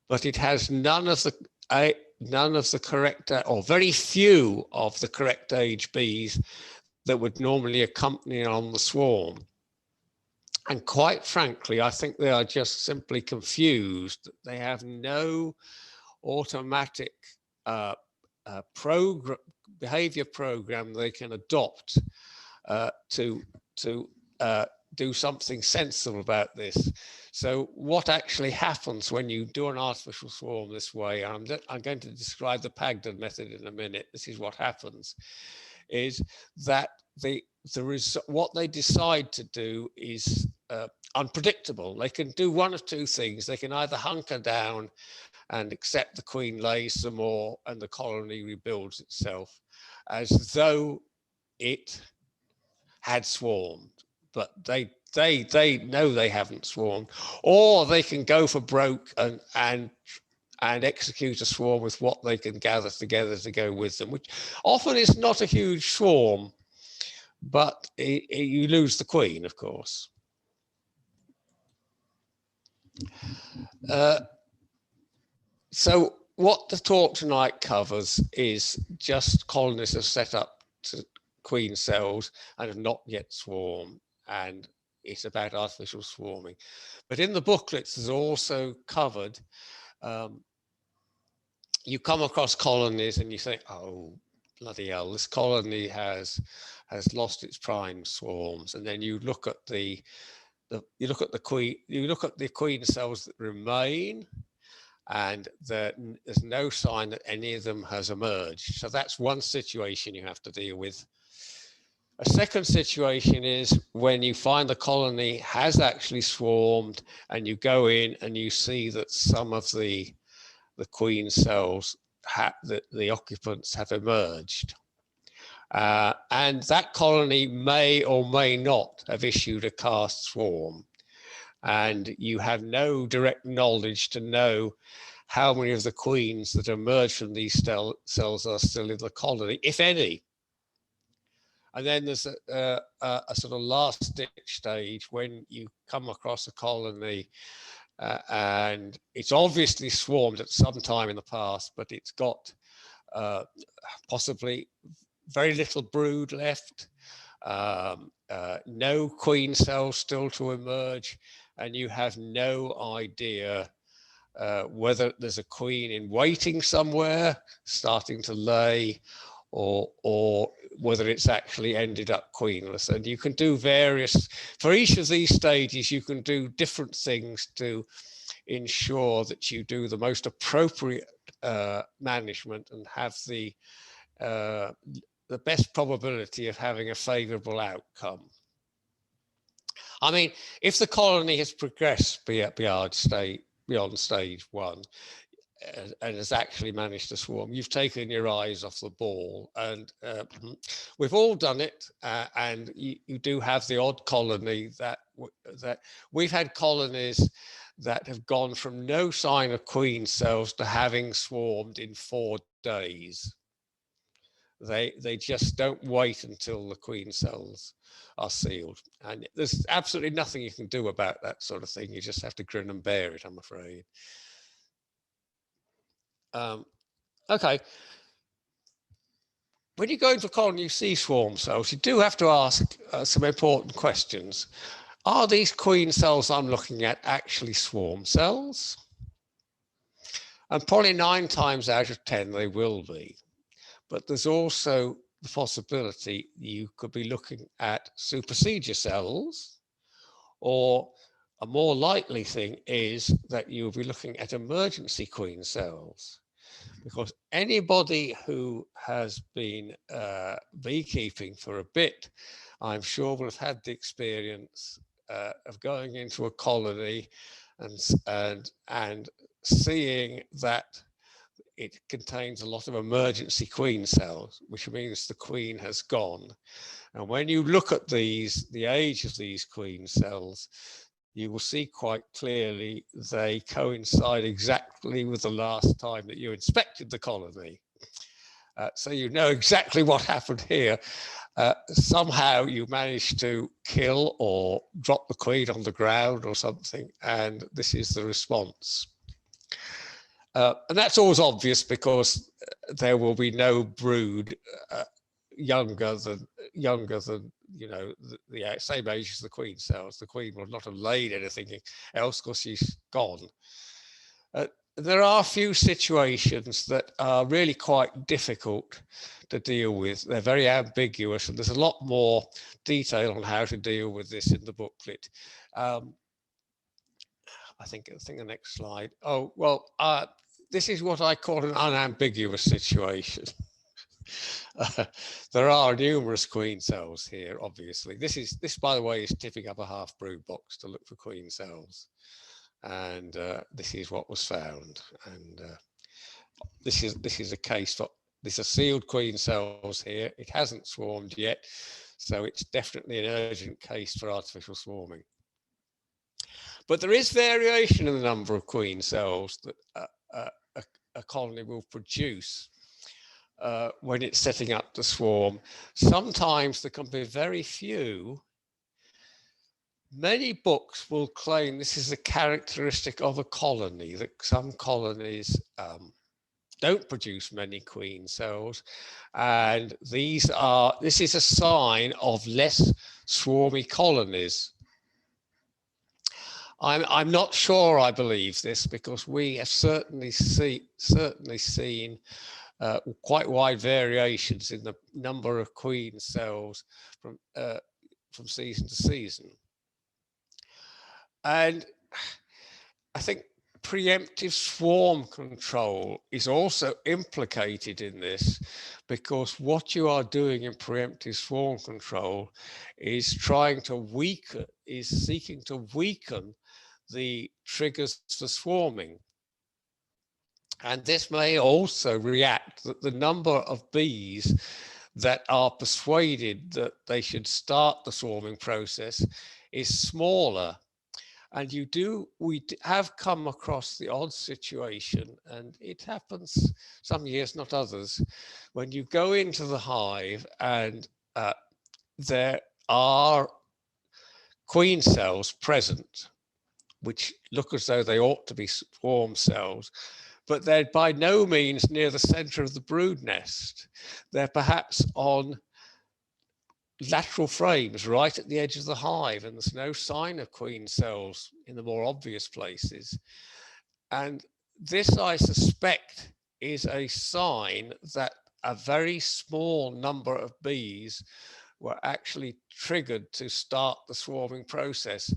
S2: but it has none of the correct, or very few of the correct age bees that would normally accompany on the swarm. And quite frankly, I think they are just simply confused. They have no automatic behavior program they can adopt to do something sensible about this. So what actually happens when you do an artificial swarm this way, and I'm going to describe the Pagden method in a minute. This is what happens, is that what they decide to do is unpredictable. They can do one of two things. They can either hunker down and accept the queen lays some more and the colony rebuilds itself as though it had swarmed, but they know they haven't swarmed, or they can go for broke and execute a swarm with what they can gather together to go with them, which often is not a huge swarm, but you lose the queen, of course. So what the talk tonight covers is just colonies have set up to queen cells and have not yet swarmed, and it's about artificial swarming. But in the booklets, there's also covered, you come across colonies and you think, oh, bloody hell, this colony has lost its prime swarms. And then you look at the queen cells that remain, and there's no sign that any of them has emerged. So that's one situation you have to deal with. A second situation is when you find the colony has actually swarmed and you go in and you see that some of the queen cells, the occupants have emerged. And that colony may or may not have issued a cast swarm. And you have no direct knowledge to know how many of the queens that emerge from these cells are still in the colony, if any. And then there's a sort of last ditch stage when you come across a colony and it's obviously swarmed at some time in the past, but it's got possibly very little brood left, no queen cells still to emerge, and you have no idea whether there's a queen in waiting somewhere, starting to lay, or whether it's actually ended up queenless. And you can do for each of these stages, you can do different things to ensure that you do the most appropriate management and have the best probability of having a favorable outcome. I mean, if the colony has progressed beyond stage one and has actually managed to swarm, you've taken your eyes off the ball. And we've all done it. And you do have the odd colony that we've had colonies that have gone from no sign of queen cells to having swarmed in 4 days. They just don't wait until the queen cells are sealed. And there's absolutely nothing you can do about that sort of thing. You just have to grin and bear it, I'm afraid. Okay. When you go into a colony, you see swarm cells, you do have to ask some important questions. Are these queen cells I'm looking at actually swarm cells? And probably 9 times out of 10, they will be. But there's also the possibility you could be looking at supersedure cells, or a more likely thing is that you'll be looking at emergency queen cells, because anybody who has been beekeeping for a bit, I'm sure will have had the experience of going into a colony and seeing that it contains a lot of emergency queen cells, which means the queen has gone. And when you look at these, the age of these queen cells, you will see quite clearly they coincide exactly with the last time that you inspected the colony. So you know exactly what happened here. Somehow you managed to kill or drop the queen on the ground or something, and this is the response. And that's always obvious because there will be no brood younger than you know the same age as the queen cells. The queen will not have laid anything else because she's gone. There are a few situations that are really quite difficult to deal with. They're very ambiguous, and there's a lot more detail on how to deal with this in the booklet. I think the next slide. Oh, well, this is what I call an unambiguous situation. There are numerous queen cells here, obviously. This, by the way, is tipping up a half brood box to look for queen cells. And this is what was found. And this is a case for, these are sealed queen cells here. It hasn't swarmed yet, so it's definitely an urgent case for artificial swarming. But there is variation in the number of queen cells that a colony will produce when it's setting up the swarm. Sometimes there can be very few. Many books will claim this is a characteristic of a colony, that some colonies don't produce many queen cells, and this is a sign of less swarmy colonies. I'm not sure I believe this, because we have certainly seen quite wide variations in the number of queen cells from season to season. And I think preemptive swarm control is also implicated in this, because what you are doing in preemptive swarm control is seeking to weaken the triggers for swarming. And this may also react that the number of bees that are persuaded that they should start the swarming process is smaller. And we have come across the odd situation, and it happens some years, not others, when you go into the hive and there are queen cells present, which look as though they ought to be swarm cells, but they're by no means near the center of the brood nest. They're perhaps on lateral frames right at the edge of the hive, and there's no sign of queen cells in the more obvious places. And this, I suspect, is a sign that a very small number of bees were actually triggered to start the swarming process,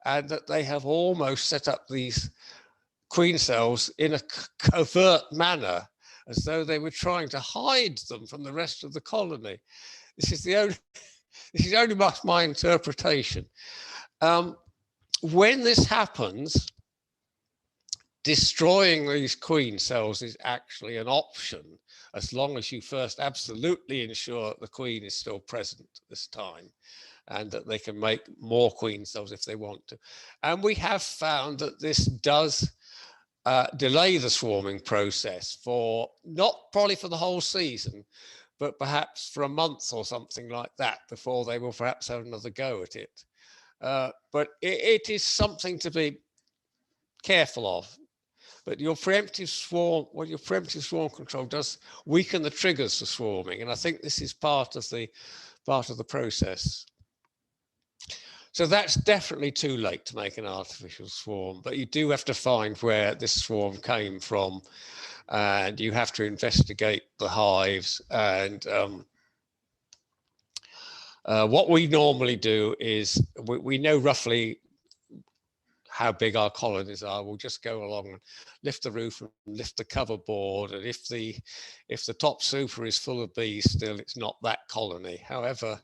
S2: and that they have almost set up these queen cells in a covert manner, as though they were trying to hide them from the rest of the colony. This is only my interpretation. When this happens, destroying these queen cells is actually an option, as long as you first absolutely ensure that the queen is still present this time, and that they can make more queen cells if they want to. And we have found that this does delay the swarming process for, not probably for the whole season, but perhaps for a month or something like that before they will perhaps have another go at it. But it is something to be careful of. But your preemptive swarm control does weaken the triggers for swarming, and I think this is part of the process. So that's definitely too late to make an artificial swarm, but you do have to find where this swarm came from, and you have to investigate the hives. And what we normally do is we know roughly how big our colonies are. We'll just go along and lift the roof and lift the cover board, and if the top super is full of bees still, it's not that colony. However,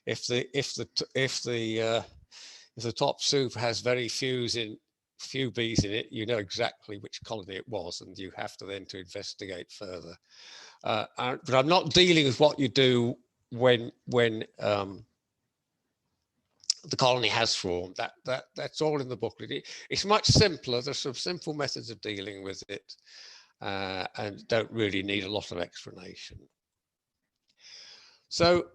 S2: if the If the top soup has very few bees in it, you know exactly which colony it was, and you have to then to investigate further. But I'm not dealing with what you do when the colony has swarmed. That's all in the booklet. It's much simpler. There's some simple methods of dealing with it, and don't really need a lot of explanation. So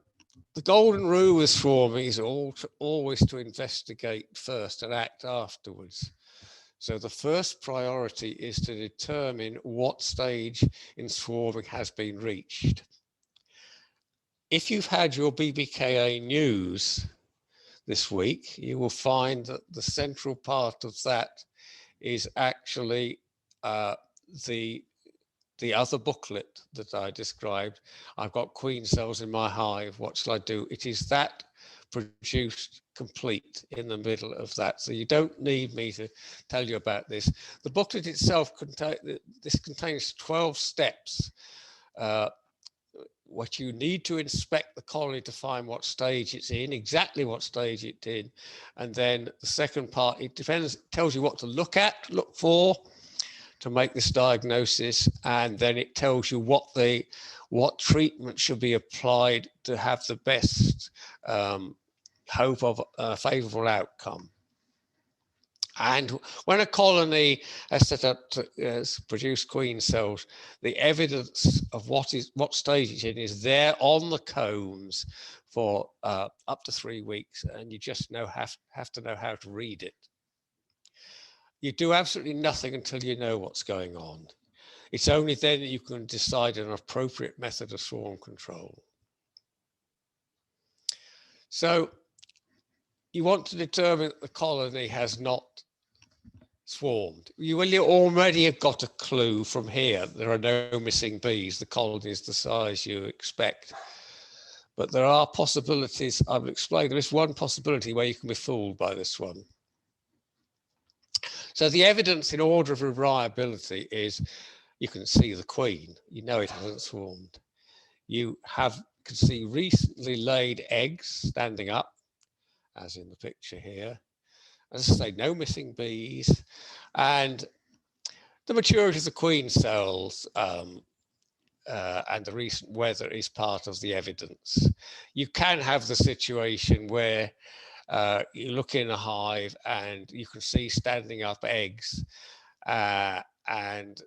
S2: the golden rule with swarming is always to investigate first and act afterwards. So the first priority is to determine what stage in swarming has been reached. If you've had your BBKA news this week, you will find that the central part of that is actually the other booklet that I described. I've got queen cells in my hive. What shall I do? It is that produced complete in the middle of that. So you don't need me to tell you about this. The booklet itself contains 12 steps. What you need to inspect the colony to find what stage it's in, exactly what stage it's in. And then the second part, it tells you what to look for to make this diagnosis, and then it tells you what treatment should be applied to have the best hope of a favourable outcome. And when a colony has set up to produce queen cells, the evidence of what stage it's in is there on the combs for up to 3 weeks, and you just have to know how to read it. You do absolutely nothing until you know what's going on. It's only then that you can decide an appropriate method of swarm control. So you want to determine that the colony has not swarmed. You already have got a clue from here. There are no missing bees. The colony is the size you expect. But there are possibilities. I've explained there is one possibility where you can be fooled by this one. So the evidence in order of reliability is you can see the queen. You know it hasn't swarmed. You can see recently laid eggs standing up, as in the picture here. As I say, no missing bees. And the maturity of the queen cells and the recent weather is part of the evidence. You can have the situation where you look in a hive and you can see standing up eggs and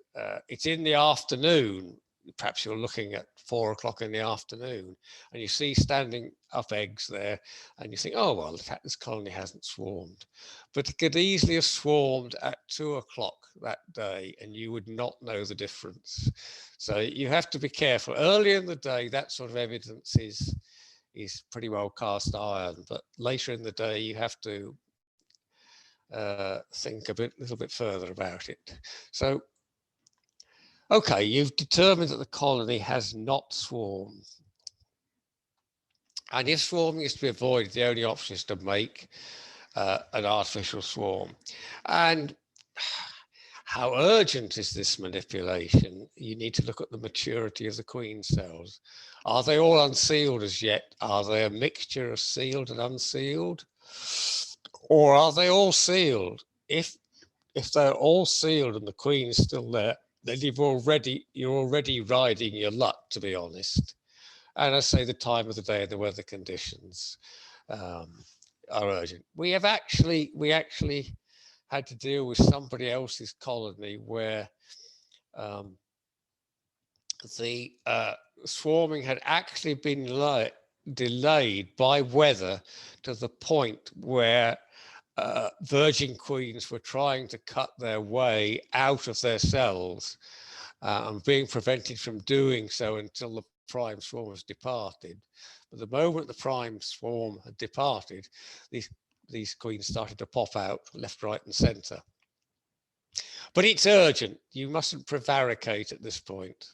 S2: it's in the afternoon. Perhaps you're looking at 4 o'clock in the afternoon and you see standing up eggs there and you think, oh, well, this colony hasn't swarmed. But it could easily have swarmed at 2 o'clock that day and you would not know the difference. So you have to be careful. Early in the day, that sort of evidence is pretty well cast iron, but later in the day, you have to think a little bit further about it. So, okay, you've determined that the colony has not swarmed. And if swarming is to be avoided, the only option is to make an artificial swarm. And how urgent is this manipulation? You need to look at the maturity of the queen cells. Are they all unsealed as yet? Are they a mixture of sealed and unsealed? Or are they all sealed? If they're all sealed and the queen is still there, then you're already riding your luck, to be honest. And I say the time of the day and the weather conditions are urgent. We actually had to deal with somebody else's colony where the swarming had actually been delayed by weather to the point where virgin queens were trying to cut their way out of their cells and being prevented from doing so until the prime swarm has departed. But the moment the prime swarm had departed, these queens started to pop out left, right, and centre. But it's urgent. You mustn't prevaricate at this point.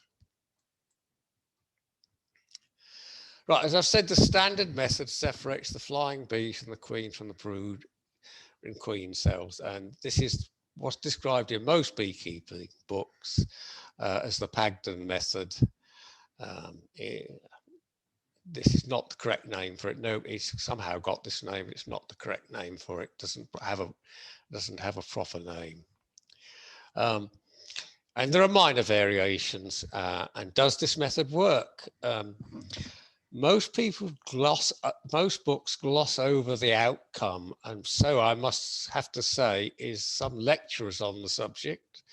S2: Right, as I've said, the standard method separates the flying bees and the queen from the brood in queen cells. And this is what's described in most beekeeping books as the Pagden method. this is not the correct name for it. No, it's somehow got this name. It's not the correct name for it. Doesn't have a proper name. And there are minor variations. And does this method work? Most books gloss over the outcome, and so I must have to say is some lecturers on the subject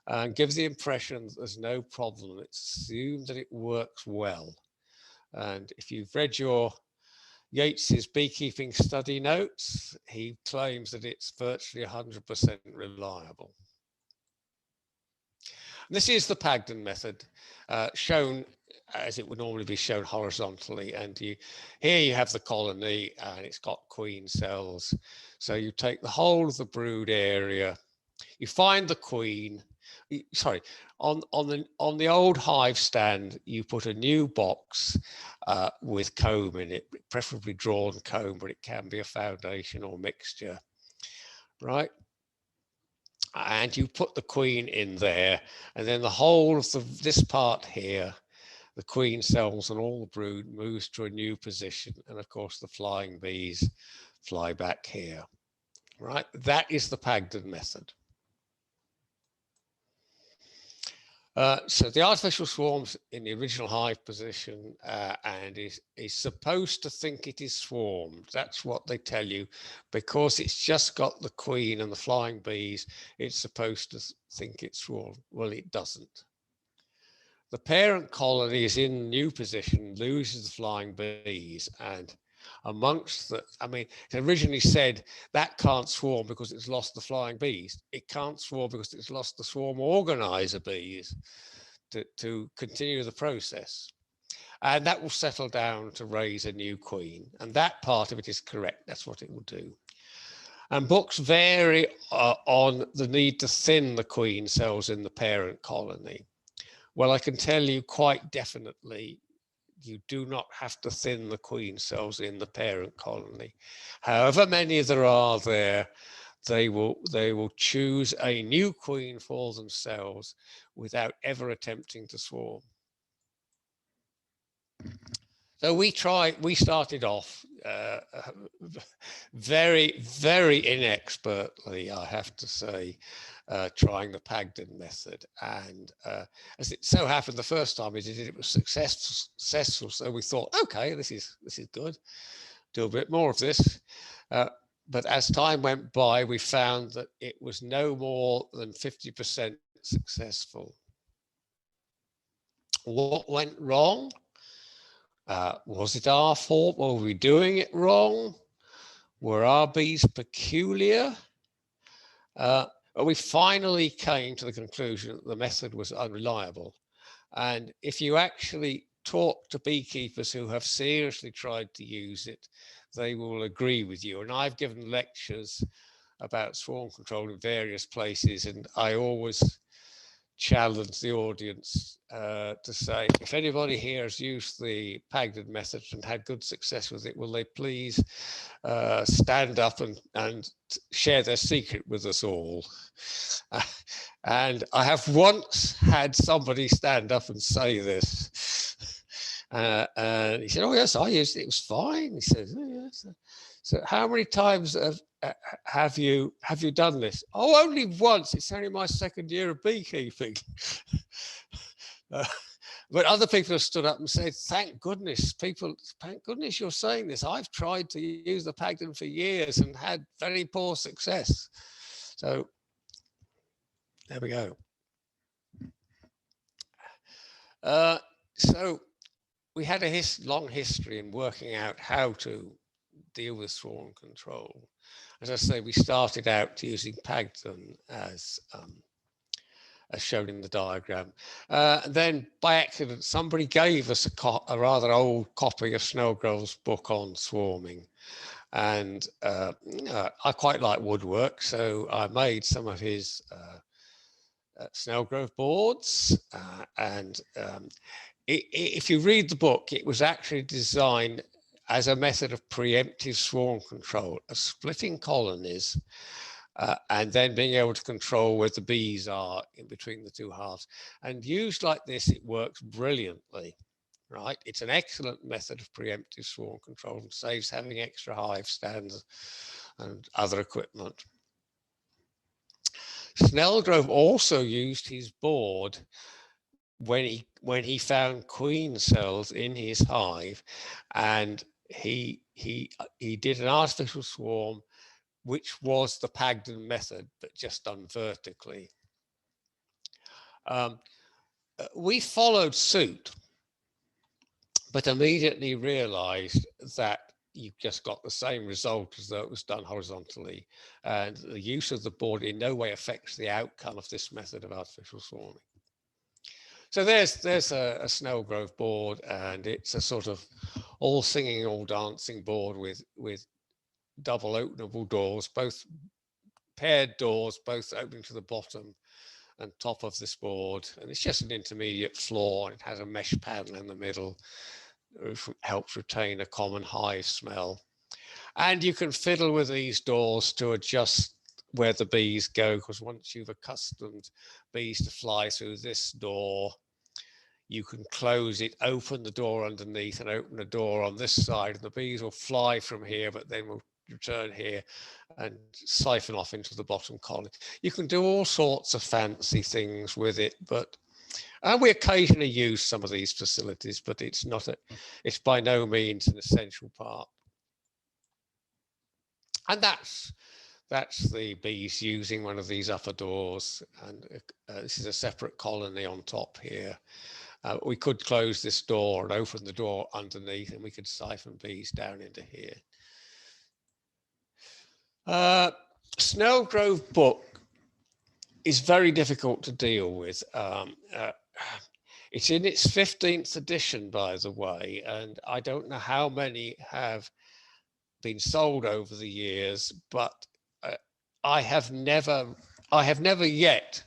S2: and give the impression that there's no problem. It's assumed that it works well. And if you've read your Yates's beekeeping study notes, he claims that it's virtually 100% reliable. This is the Pagden method, shown as it would normally be shown horizontally. And here you have the colony, and it's got queen cells. So you take the whole of the brood area, you find the queen. Sorry, on the old hive stand, you put a new box with comb in it, preferably drawn comb, but it can be a foundation or mixture, right? And you put the queen in there, and then the whole of this part here, the queen cells and all the brood moves to a new position. And of course, the flying bees fly back here, right? That is the Pagden method. So the artificial swarm's in the original hive position and is supposed to think it is swarmed. That's what they tell you, because it's just got the queen and the flying bees. It's supposed to think it's swarmed. Well, it doesn't. The parent colony is in new position, loses the flying bees, and amongst the, I mean, it originally said that can't swarm because it's lost the flying bees. It can't swarm because it's lost the swarm organizer bees to continue the process. And that will settle down to raise a new queen. And that part of it is correct. That's what it will do. And books vary on the need to thin the queen cells in the parent colony. Well, I can tell you quite definitely, you do not have to thin the queen cells in the parent colony. However many there are there, they will choose a new queen for themselves without ever attempting to swarm. So we started off very, very inexpertly, I have to say, trying the Pagden method. And as it so happened, the first time we did it, it was successful. So we thought, okay, this is good. Do a bit more of this. But as time went by, we found that it was no more than 50% successful. What went wrong? Was it our fault? Were we doing it wrong? Were our bees peculiar? But we finally came to the conclusion that the method was unreliable. And if you actually talk to beekeepers who have seriously tried to use it, they will agree with you. And I've given lectures about swarm control in various places, and I always challenge the audience to say, if anybody here has used the Pagden method and had good success with it, will they please stand up and share their secret with us all? And I have once had somebody stand up and say this. And he said, oh yes, I used it, it was fine. He said, oh, yes. So how many times have you done this? Oh, only once. It's only my second year of beekeeping. But other people have stood up and said, thank goodness you're saying this. I've tried to use the Pagden for years and had very poor success. So there we go. So we had a long history in working out how to deal with swarm control. As I say, we started out using Pagden as shown in the diagram. Then by accident, somebody gave us a rather old copy of Snellgrove's book on swarming. And I quite like woodwork, so I made some of his Snellgrove boards. If you read the book, it was actually designed as a method of preemptive swarm control, of splitting colonies and then being able to control where the bees are in between the two halves. And used like this, it works brilliantly, right? It's an excellent method of preemptive swarm control and saves having extra hive stands and other equipment. Snelgrove also used his board when he found queen cells in his hive, and he did an artificial swarm, which was the Pagden method, but just done vertically. We followed suit, but immediately realized that you've just got the same result as though it was done horizontally, and the use of the board in no way affects the outcome of this method of artificial swarming. So there's a Snelgrove board, and it's a sort of all singing, all dancing board with double openable doors, both paired doors, both opening to the bottom and top of this board. And it's just an intermediate floor, and it has a mesh panel in the middle, which helps retain a common hive smell. And you can fiddle with these doors to adjust where the bees go, because once you've accustomed bees to fly through this door, you can close it, open the door underneath and open the door on this side, and the bees will fly from here, but then will return here and siphon off into the bottom colony. You can do all sorts of fancy things with it, but we occasionally use some of these facilities, but it's by no means an essential part. And that's the bees using one of these upper doors, and this is a separate colony on top here. We could close this door and open the door underneath, and we could siphon bees down into here. Snelgrove book is very difficult to deal with. It's in its 15th edition, by the way, and I don't know how many have been sold over the years, but I have never yet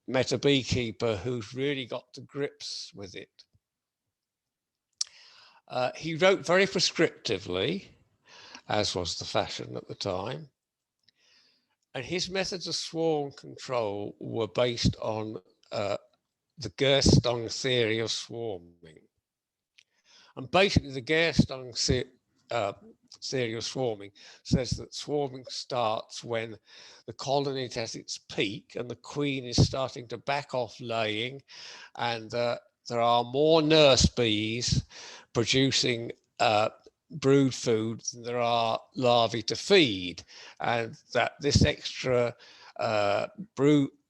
S2: met a beekeeper who's really got to grips with it. He wrote very prescriptively, as was the fashion at the time, and his methods of swarm control were based on the Gerstung theory of swarming. And basically the Gerstung theory of swarming says that swarming starts when the colony is at its peak and the queen is starting to back off laying, and there are more nurse bees producing brood food than there are larvae to feed, and that this extra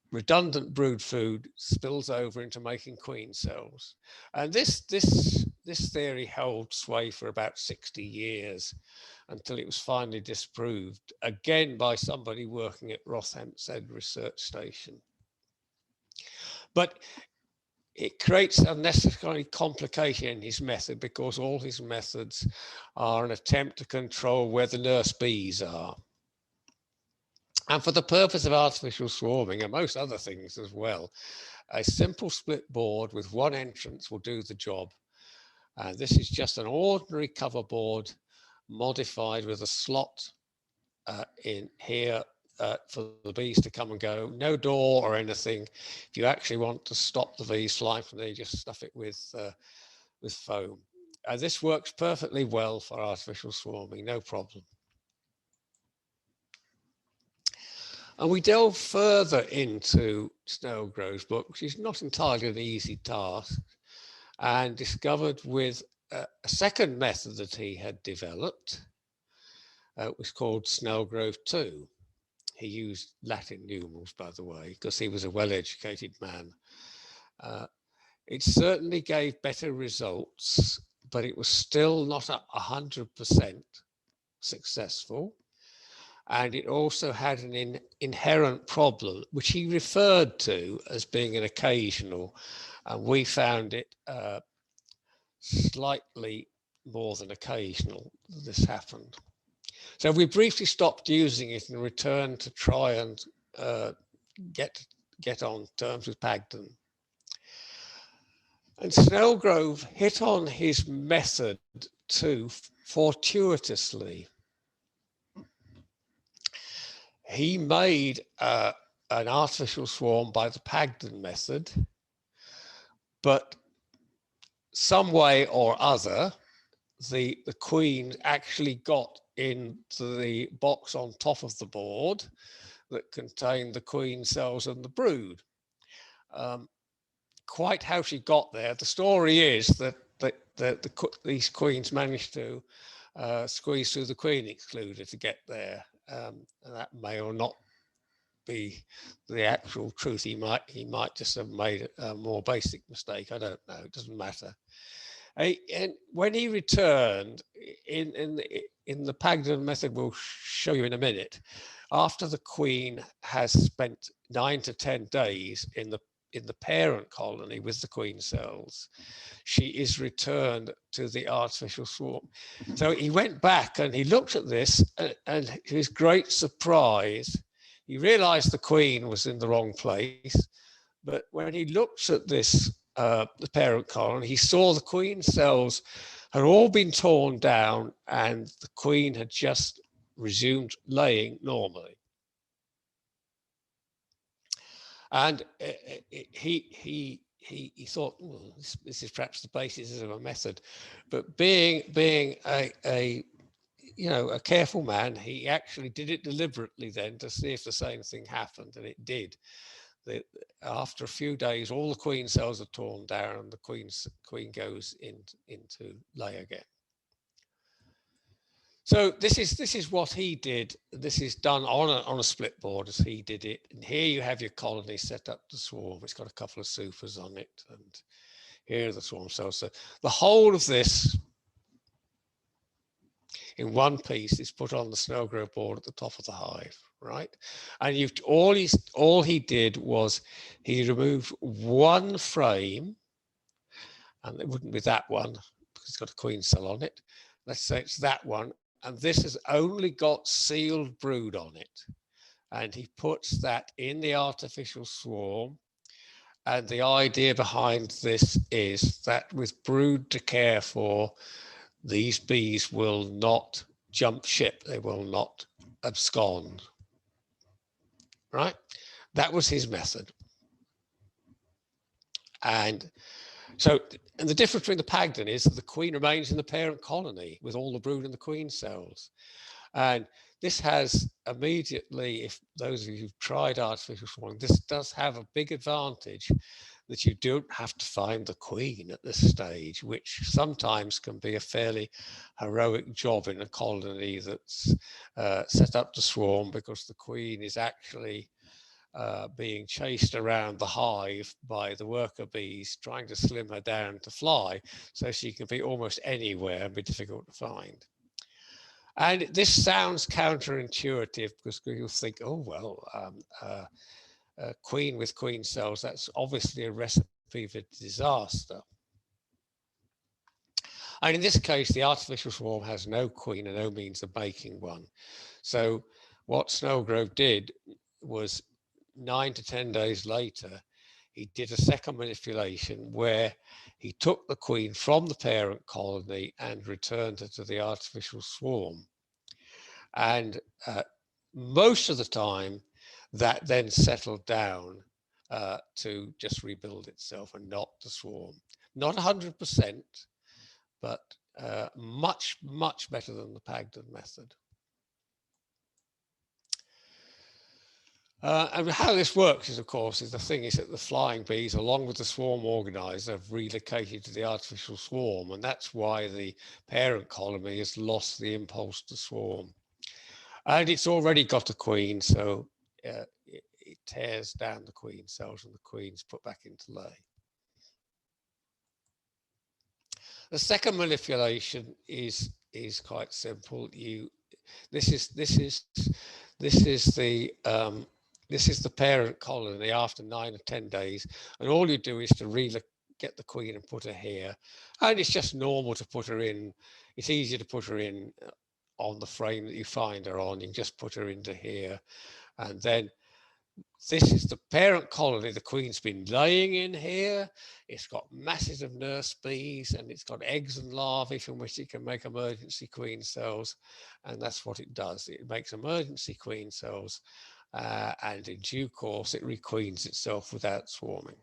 S2: redundant brood food spills over into making queen cells. And this theory held sway for about 60 years until it was finally disproved, again by somebody working at Rothamsted Research Station. But it creates unnecessary complication in his method, because all his methods are an attempt to control where the nurse bees are. And for the purpose of artificial swarming and most other things as well, a simple split board with one entrance will do the job. And this is just an ordinary cover board modified with a slot in here for the bees to come and go. No door or anything. If you actually want to stop the bees flying from there, you just stuff it with foam. This works perfectly well for artificial swarming, no problem. And we delve further into Snelgrove's book, which is not entirely an easy task, and discovered with a second method that he had developed. It was called Snelgrove 2. He used Latin numerals, by the way, because he was a well-educated man. It certainly gave better results, but it was still not 100% successful. And it also had an inherent problem, which he referred to as being an occasional. And we found it slightly more than occasional that this happened. So we briefly stopped using it and returned to try and get on terms with Pagden. And Snelgrove hit on his method too fortuitously. He made an artificial swarm by the Pagden method, but some way or other, the queen actually got into the box on top of the board that contained the queen cells and the brood. Quite how she got there, the story is that these queens managed to squeeze through the queen excluder to get there, and that may or not be the actual truth. He might just have made a more basic mistake. I don't know. It doesn't matter. And when he returned, in the Pagden method, we'll show you in a minute, after the queen has spent 9 to 10 days in the parent colony with the queen cells, she is returned to the artificial swarm. So he went back and he looked at this, and to his great surprise, he realized the queen was in the wrong place. But when he looked at this, the parent colony, he saw the queen cells had all been torn down and the queen had just resumed laying normally. And he thought, well, this is perhaps the basis of a method. But being a careful man, he actually did it deliberately then to see if the same thing happened, and it did. After a few days, all the queen cells are torn down and the queen goes into lay again. So this is what he did. This is done on a split board as he did it. And here you have your colony set up to swarm. It's got a couple of supers on it, and here are the swarm cells. So the whole of this in one piece is put on the snow globe board at the top of the hive, right? And all he did was he removed one frame, and it wouldn't be that one because it's got a queen cell on it. Let's say it's that one, and this has only got sealed brood on it. And he puts that in the artificial swarm. And the idea behind this is that with brood to care for, these bees will not jump ship. They will not abscond, right? That was his method. And so, and the difference between the Pagden is that the queen remains in the parent colony with all the brood in the queen cells. And this has immediately, if those of you who've tried artificial swarming, this does have a big advantage that you don't have to find the queen at this stage, which sometimes can be a fairly heroic job in a colony that's set up to swarm, because the queen is actually being chased around the hive by the worker bees, trying to slim her down to fly, so she can be almost anywhere and be difficult to find. And this sounds counterintuitive because you'll think, oh, well, queen with queen cells, that's obviously a recipe for disaster. And in this case, the artificial swarm has no queen and no means of making one. So what Snowgrove did was 9 to 10 days later, he did a second manipulation where he took the queen from the parent colony and returned her to the artificial swarm. And most of the time, that then settled down to just rebuild itself and not to swarm. Not 100%, but much, much better than the Pagden method. And how this works is, of course, is that the flying bees, along with the swarm organizer, have relocated to the artificial swarm, and that's why the parent colony has lost the impulse to swarm. And it's already got a queen, so it tears down the queen cells and the queen's put back into lay. The second manipulation is quite simple. This is the parent colony after 9 or 10 days, and all you do is to get the queen and put her here, and it's just normal to put her in. It's easy to put her in on the frame that you find her on. You can just put her into here, and then this is the parent colony. The queen's been laying in here. It's got masses of nurse bees, and it's got eggs and larvae from which it can make emergency queen cells, and that's what it does. It makes emergency queen cells, and in due course it requeens itself without swarming.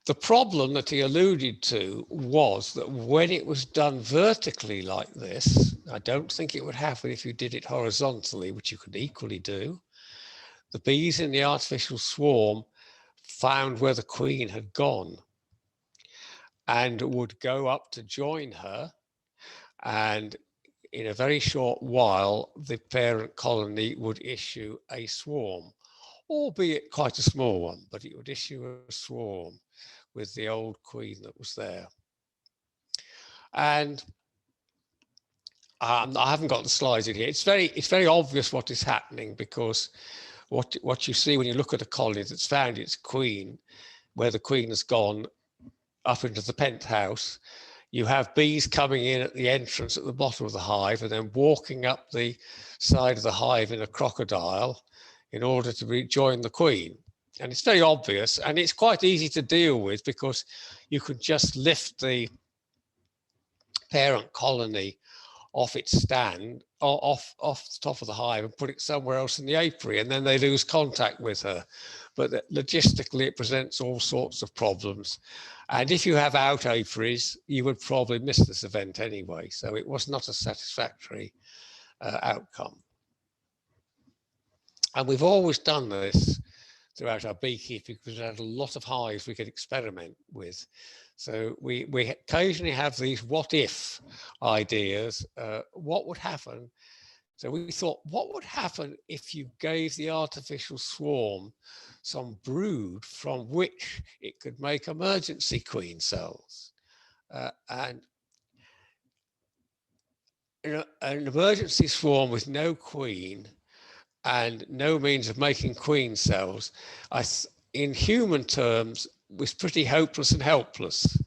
S2: The problem that he alluded to was that when it was done vertically like this, I don't think it would happen if you did it horizontally, which you could equally do. The bees in the artificial swarm found where the queen had gone and would go up to join her. And in a very short while, the parent colony would issue a swarm, albeit quite a small one, but it would issue a swarm with the old queen that was there. And I haven't got the slides in here. It's very obvious what is happening, because what you see when you look at a colony that's found its queen, where the queen has gone up into the penthouse, you have bees coming in at the entrance at the bottom of the hive and then walking up the side of the hive in a crocodile in order to rejoin the queen. And it's very obvious, and it's quite easy to deal with, because you could just lift the parent colony off its stand, off the top of the hive, and put it somewhere else in the apiary, and then they lose contact with her. But logistically, it presents all sorts of problems. And if you have out apiaries, you would probably miss this event anyway. So it was not a satisfactory outcome. And we've always done this throughout our beekeeping, because we had a lot of hives we could experiment with. So we occasionally have these what if ideas. What would happen? So we thought, what would happen if you gave the artificial swarm some brood from which it could make emergency queen cells? And an emergency swarm with no queen and no means of making queen cells, in human terms, was pretty hopeless and helpless.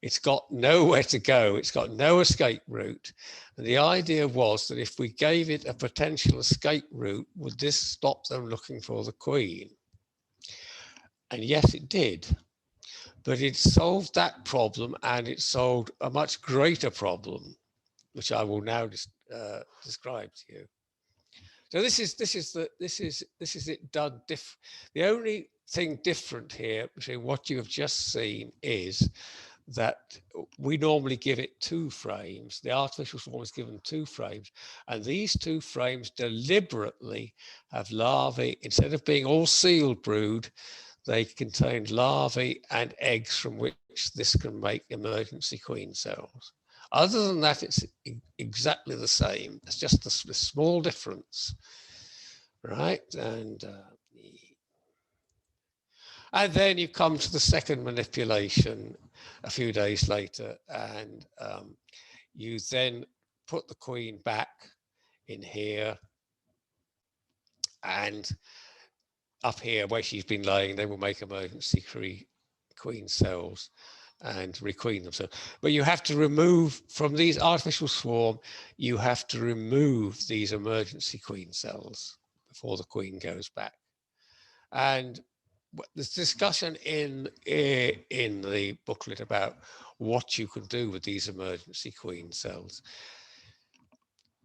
S2: It's got nowhere to go. It's got no escape route. And the idea was that if we gave it a potential escape route, would this stop them looking for the queen? And yes, it did. But it solved that problem, and it solved a much greater problem, which I will now describe to you. So this is it done different. The only thing different here between what you have just seen is that we normally give it 2 frames. The artificial swarm is given 2 frames, and these 2 frames deliberately have larvae. Instead of being all sealed brood, they contain larvae and eggs from which this can make emergency queen cells. Other than that, it's exactly the same. It's just a small difference, right? And then you come to the second manipulation a few days later, and you then put the queen back in here, and up here where she's been laying, they will make emergency queen cells and requeen them. So, but you have to remove from these artificial swarm, you have to remove these emergency queen cells before the queen goes back. And there's discussion in the booklet about what you can do with these emergency queen cells.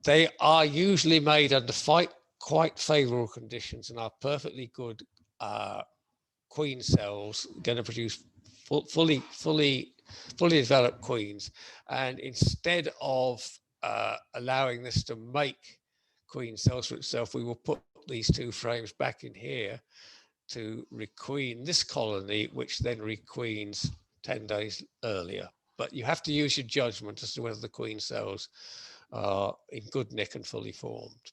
S2: They are usually made under quite favorable conditions and are perfectly good queen cells, going to produce fully developed queens. And instead of allowing this to make queen cells for itself, we will put these 2 frames back in here to requeen this colony, which then requeens 10 days earlier. But you have to use your judgment as to whether the queen cells are in good nick and fully formed.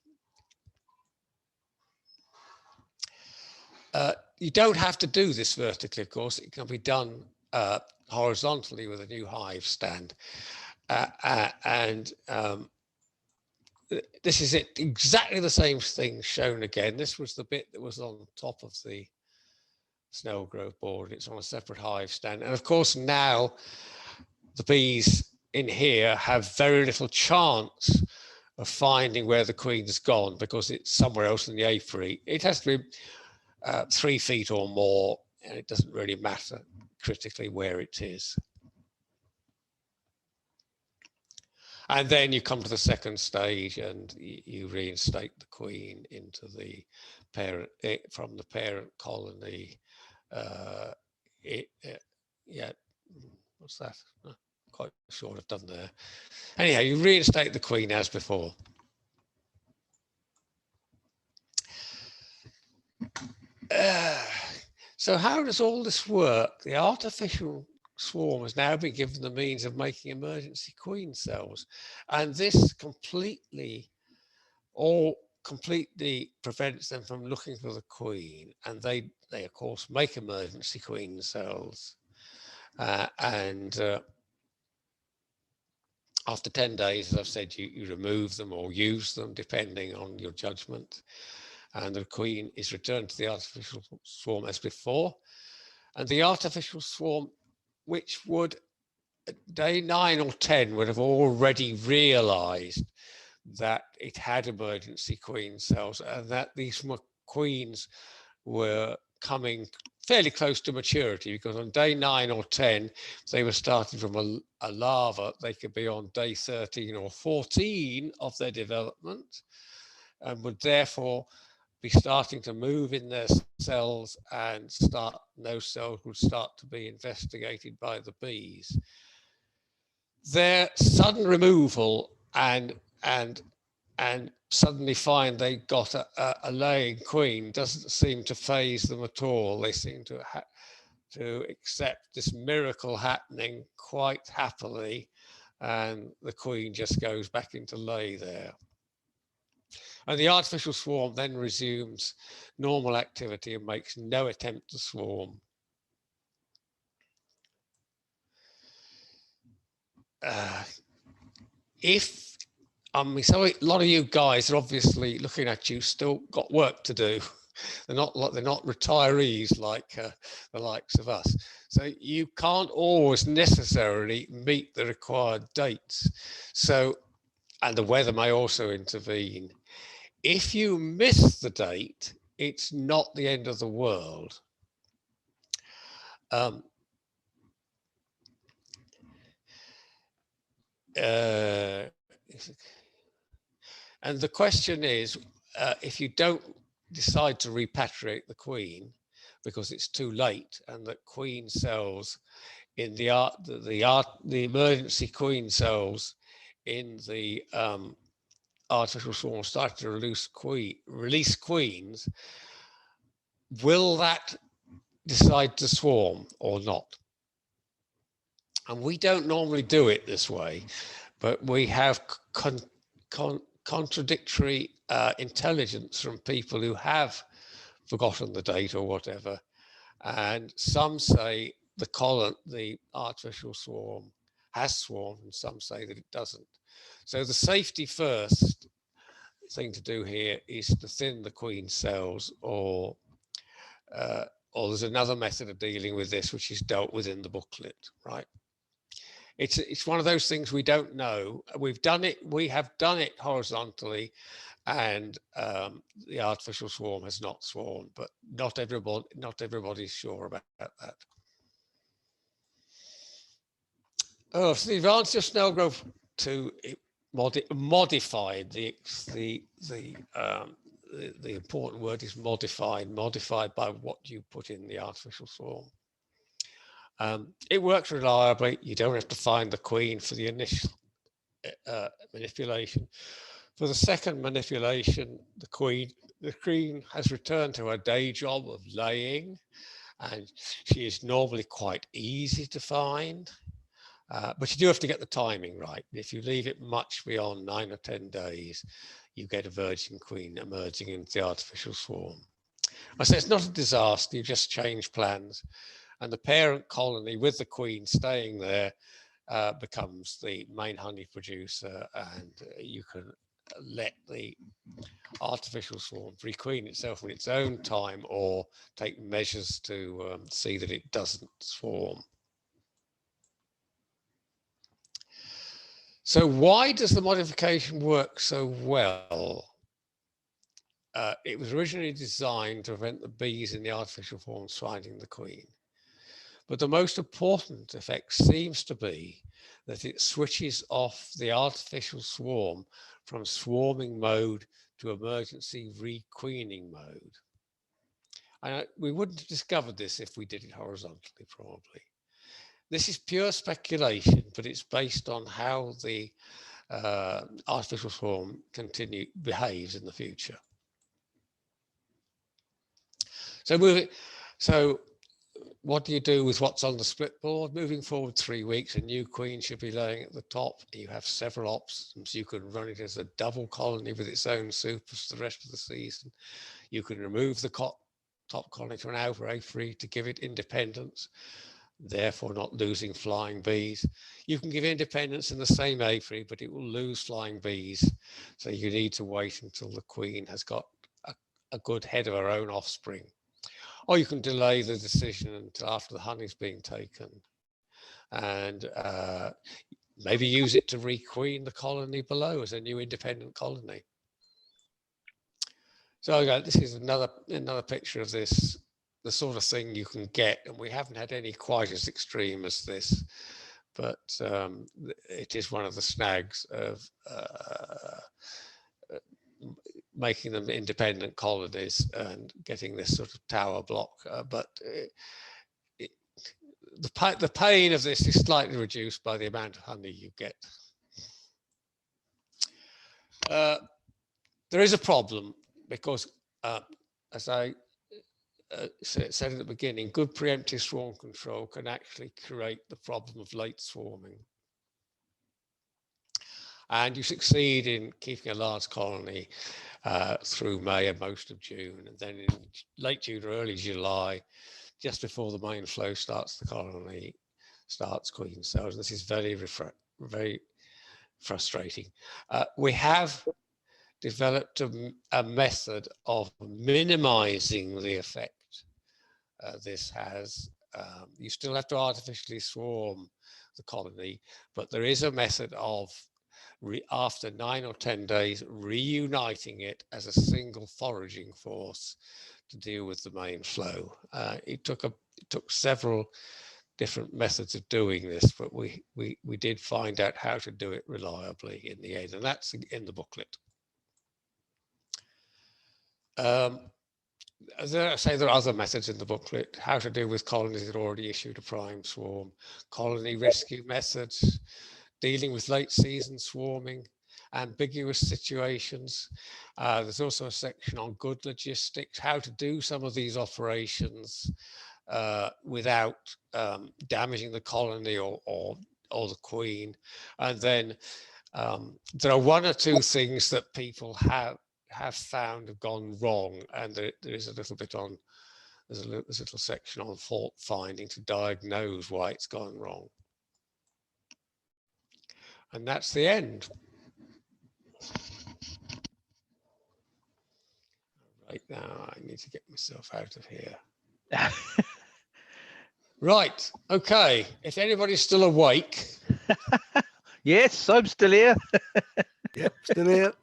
S2: You don't have to do this vertically, of course. It can be done horizontally with a new hive stand. This is it, exactly the same thing shown again. This was the bit that was on top of the snail growth board. It's on a separate hive stand. And of course, now the bees in here have very little chance of finding where the queen's gone, because it's somewhere else in the apiary. It has to be 3 feet or more, and it doesn't really matter critically where it is. And then you come to the second stage, and you reinstate the queen into the parent, from the parent colony yeah, what's that? Not quite sure what I've done there. Anyhow, you reinstate the queen as before. So how does all this work? The artificial swarm has now been given the means of making emergency queen cells, and this completely prevents them from looking for the queen, and they of course make emergency queen cells, and after 10 days, as I've said, you remove them or use them depending on your judgment, and the queen is returned to the artificial swarm as before. And the artificial swarm, which would at day 9 or 10 would have already realized that it had emergency queen cells, and that these queens were coming fairly close to maturity, because on day 9 or 10, they were starting from a larva. They could be on day 13 or 14 of their development, and would therefore be starting to move in their cells, and those cells would start to be investigated by the bees. Their sudden removal and suddenly find they got a laying queen doesn't seem to faze them at all. They seem to accept this miracle happening quite happily, and the queen just goes back into lay there. And the artificial swarm then resumes normal activity and makes no attempt to swarm. So a lot of you guys are obviously looking at you, still got work to do. They're not retirees like the likes of us. So you can't always necessarily meet the required dates. So, and the weather may also intervene. If you miss the date, it's not the end of the world. And the question is, if you don't decide to repatriate the queen because it's too late, and that queen cells in the emergency queen cells in the artificial swarm started to release queens, will that decide to swarm or not? And we don't normally do it this way, but we have contradictory intelligence from people who have forgotten the date or whatever. And some say the artificial swarm has swarmed, and some say that it doesn't. So the safety first thing to do here is to thin the queen cells, or there's another method of dealing with this which is dealt with in the booklet, right? It's one of those things we don't know. We have done it horizontally, and the artificial swarm has not swarmed, but not everybody's sure about that. Oh, so the advanced snell growth to modified. The important word is modified by what you put in the artificial swarm. It works reliably. You don't have to find the queen for the initial manipulation. For the second manipulation, the queen has returned to her day job of laying, and she is normally quite easy to find. But you do have to get the timing right. If you leave it much beyond 9 or 10 days, you get a virgin queen emerging into the artificial swarm. I say it's not a disaster, you just change plans, and the parent colony with the queen staying there becomes the main honey producer, and you can let the artificial swarm requeen itself in its own time, or take measures to see that it doesn't swarm. So why does the modification work so well? It was originally designed to prevent the bees in the artificial forms finding the queen. But the most important effect seems to be that it switches off the artificial swarm from swarming mode to emergency requeening mode. And we wouldn't have discovered this if we did it horizontally, probably. This is pure speculation, but it's based on how the artificial swarm behaves in the future. So what do you do with what's on the split board? Moving forward 3 weeks, a new queen should be laying at the top. You have several options. You can run it as a double colony with its own supers for the rest of the season. You can remove the top colony to an outer apiary to give it independence, therefore not losing flying bees. You can give independence in the same apiary, but it will lose flying bees. So you need to wait until the queen has got a good head of her own offspring. Or you can delay the decision until after the honey's being taken, and maybe use it to requeen the colony below as a new independent colony. So this is another picture of this, the sort of thing you can get, and we haven't had any quite as extreme as this, but it is one of the snags of making them independent colonies and getting this sort of tower block. But the pain of this is slightly reduced by the amount of honey you get. There is a problem because, as I said at the beginning, good preemptive swarm control can actually create the problem of late swarming. And you succeed in keeping a large colony through May and most of June, and then in late June or early July, just before the main flow starts, the colony starts queen cells. This is very frustrating. We have developed a method of minimizing the effect this has. You still have to artificially swarm the colony, but there is a method of after 9 or 10 days, reuniting it as a single foraging force to deal with the main flow. It took several different methods of doing this, but we did find out how to do it reliably in the end, and that's in the booklet. As I say, there are other methods in the booklet: how to deal with colonies that already issued a prime swarm, colony rescue methods, dealing with late season swarming, ambiguous situations. There's also a section on good logistics, how to do some of these operations without damaging the colony or the queen. And then there are one or two things that people have found have gone wrong, and there is a little bit on, there's a little section on fault finding to diagnose why it's gone wrong. And that's the end. Right now, I need to get myself out of here. Right, okay. If anybody's still awake.
S1: Yes, I'm still here.
S4: Yep, still here.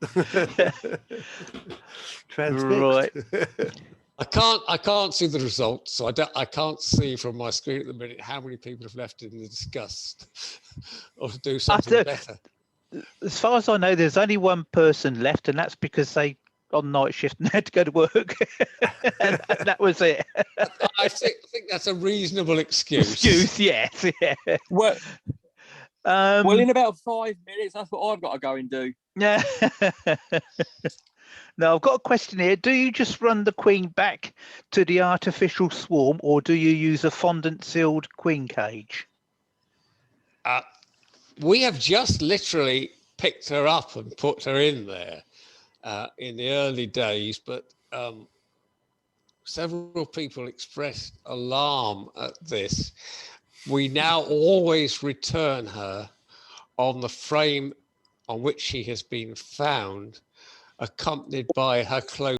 S1: Right.
S2: I can't see the results, so I can't see from my screen at the minute how many people have left in the disgust or to do something better.
S1: As far as I know, there's only one person left, and that's because they on night shift and had to go to work. and that was it.
S2: I think that's a reasonable excuse.
S1: Yes, yeah.
S6: Well, in about 5 minutes, that's what I've got to go and do.
S1: Yeah. Now, I've got a question here. Do you just run the queen back to the artificial swarm, or do you use a fondant sealed queen cage?
S2: We have just literally picked her up and put her in there in the early days, but several people expressed alarm at this. We now always return her on the frame on which she has been found, accompanied by her close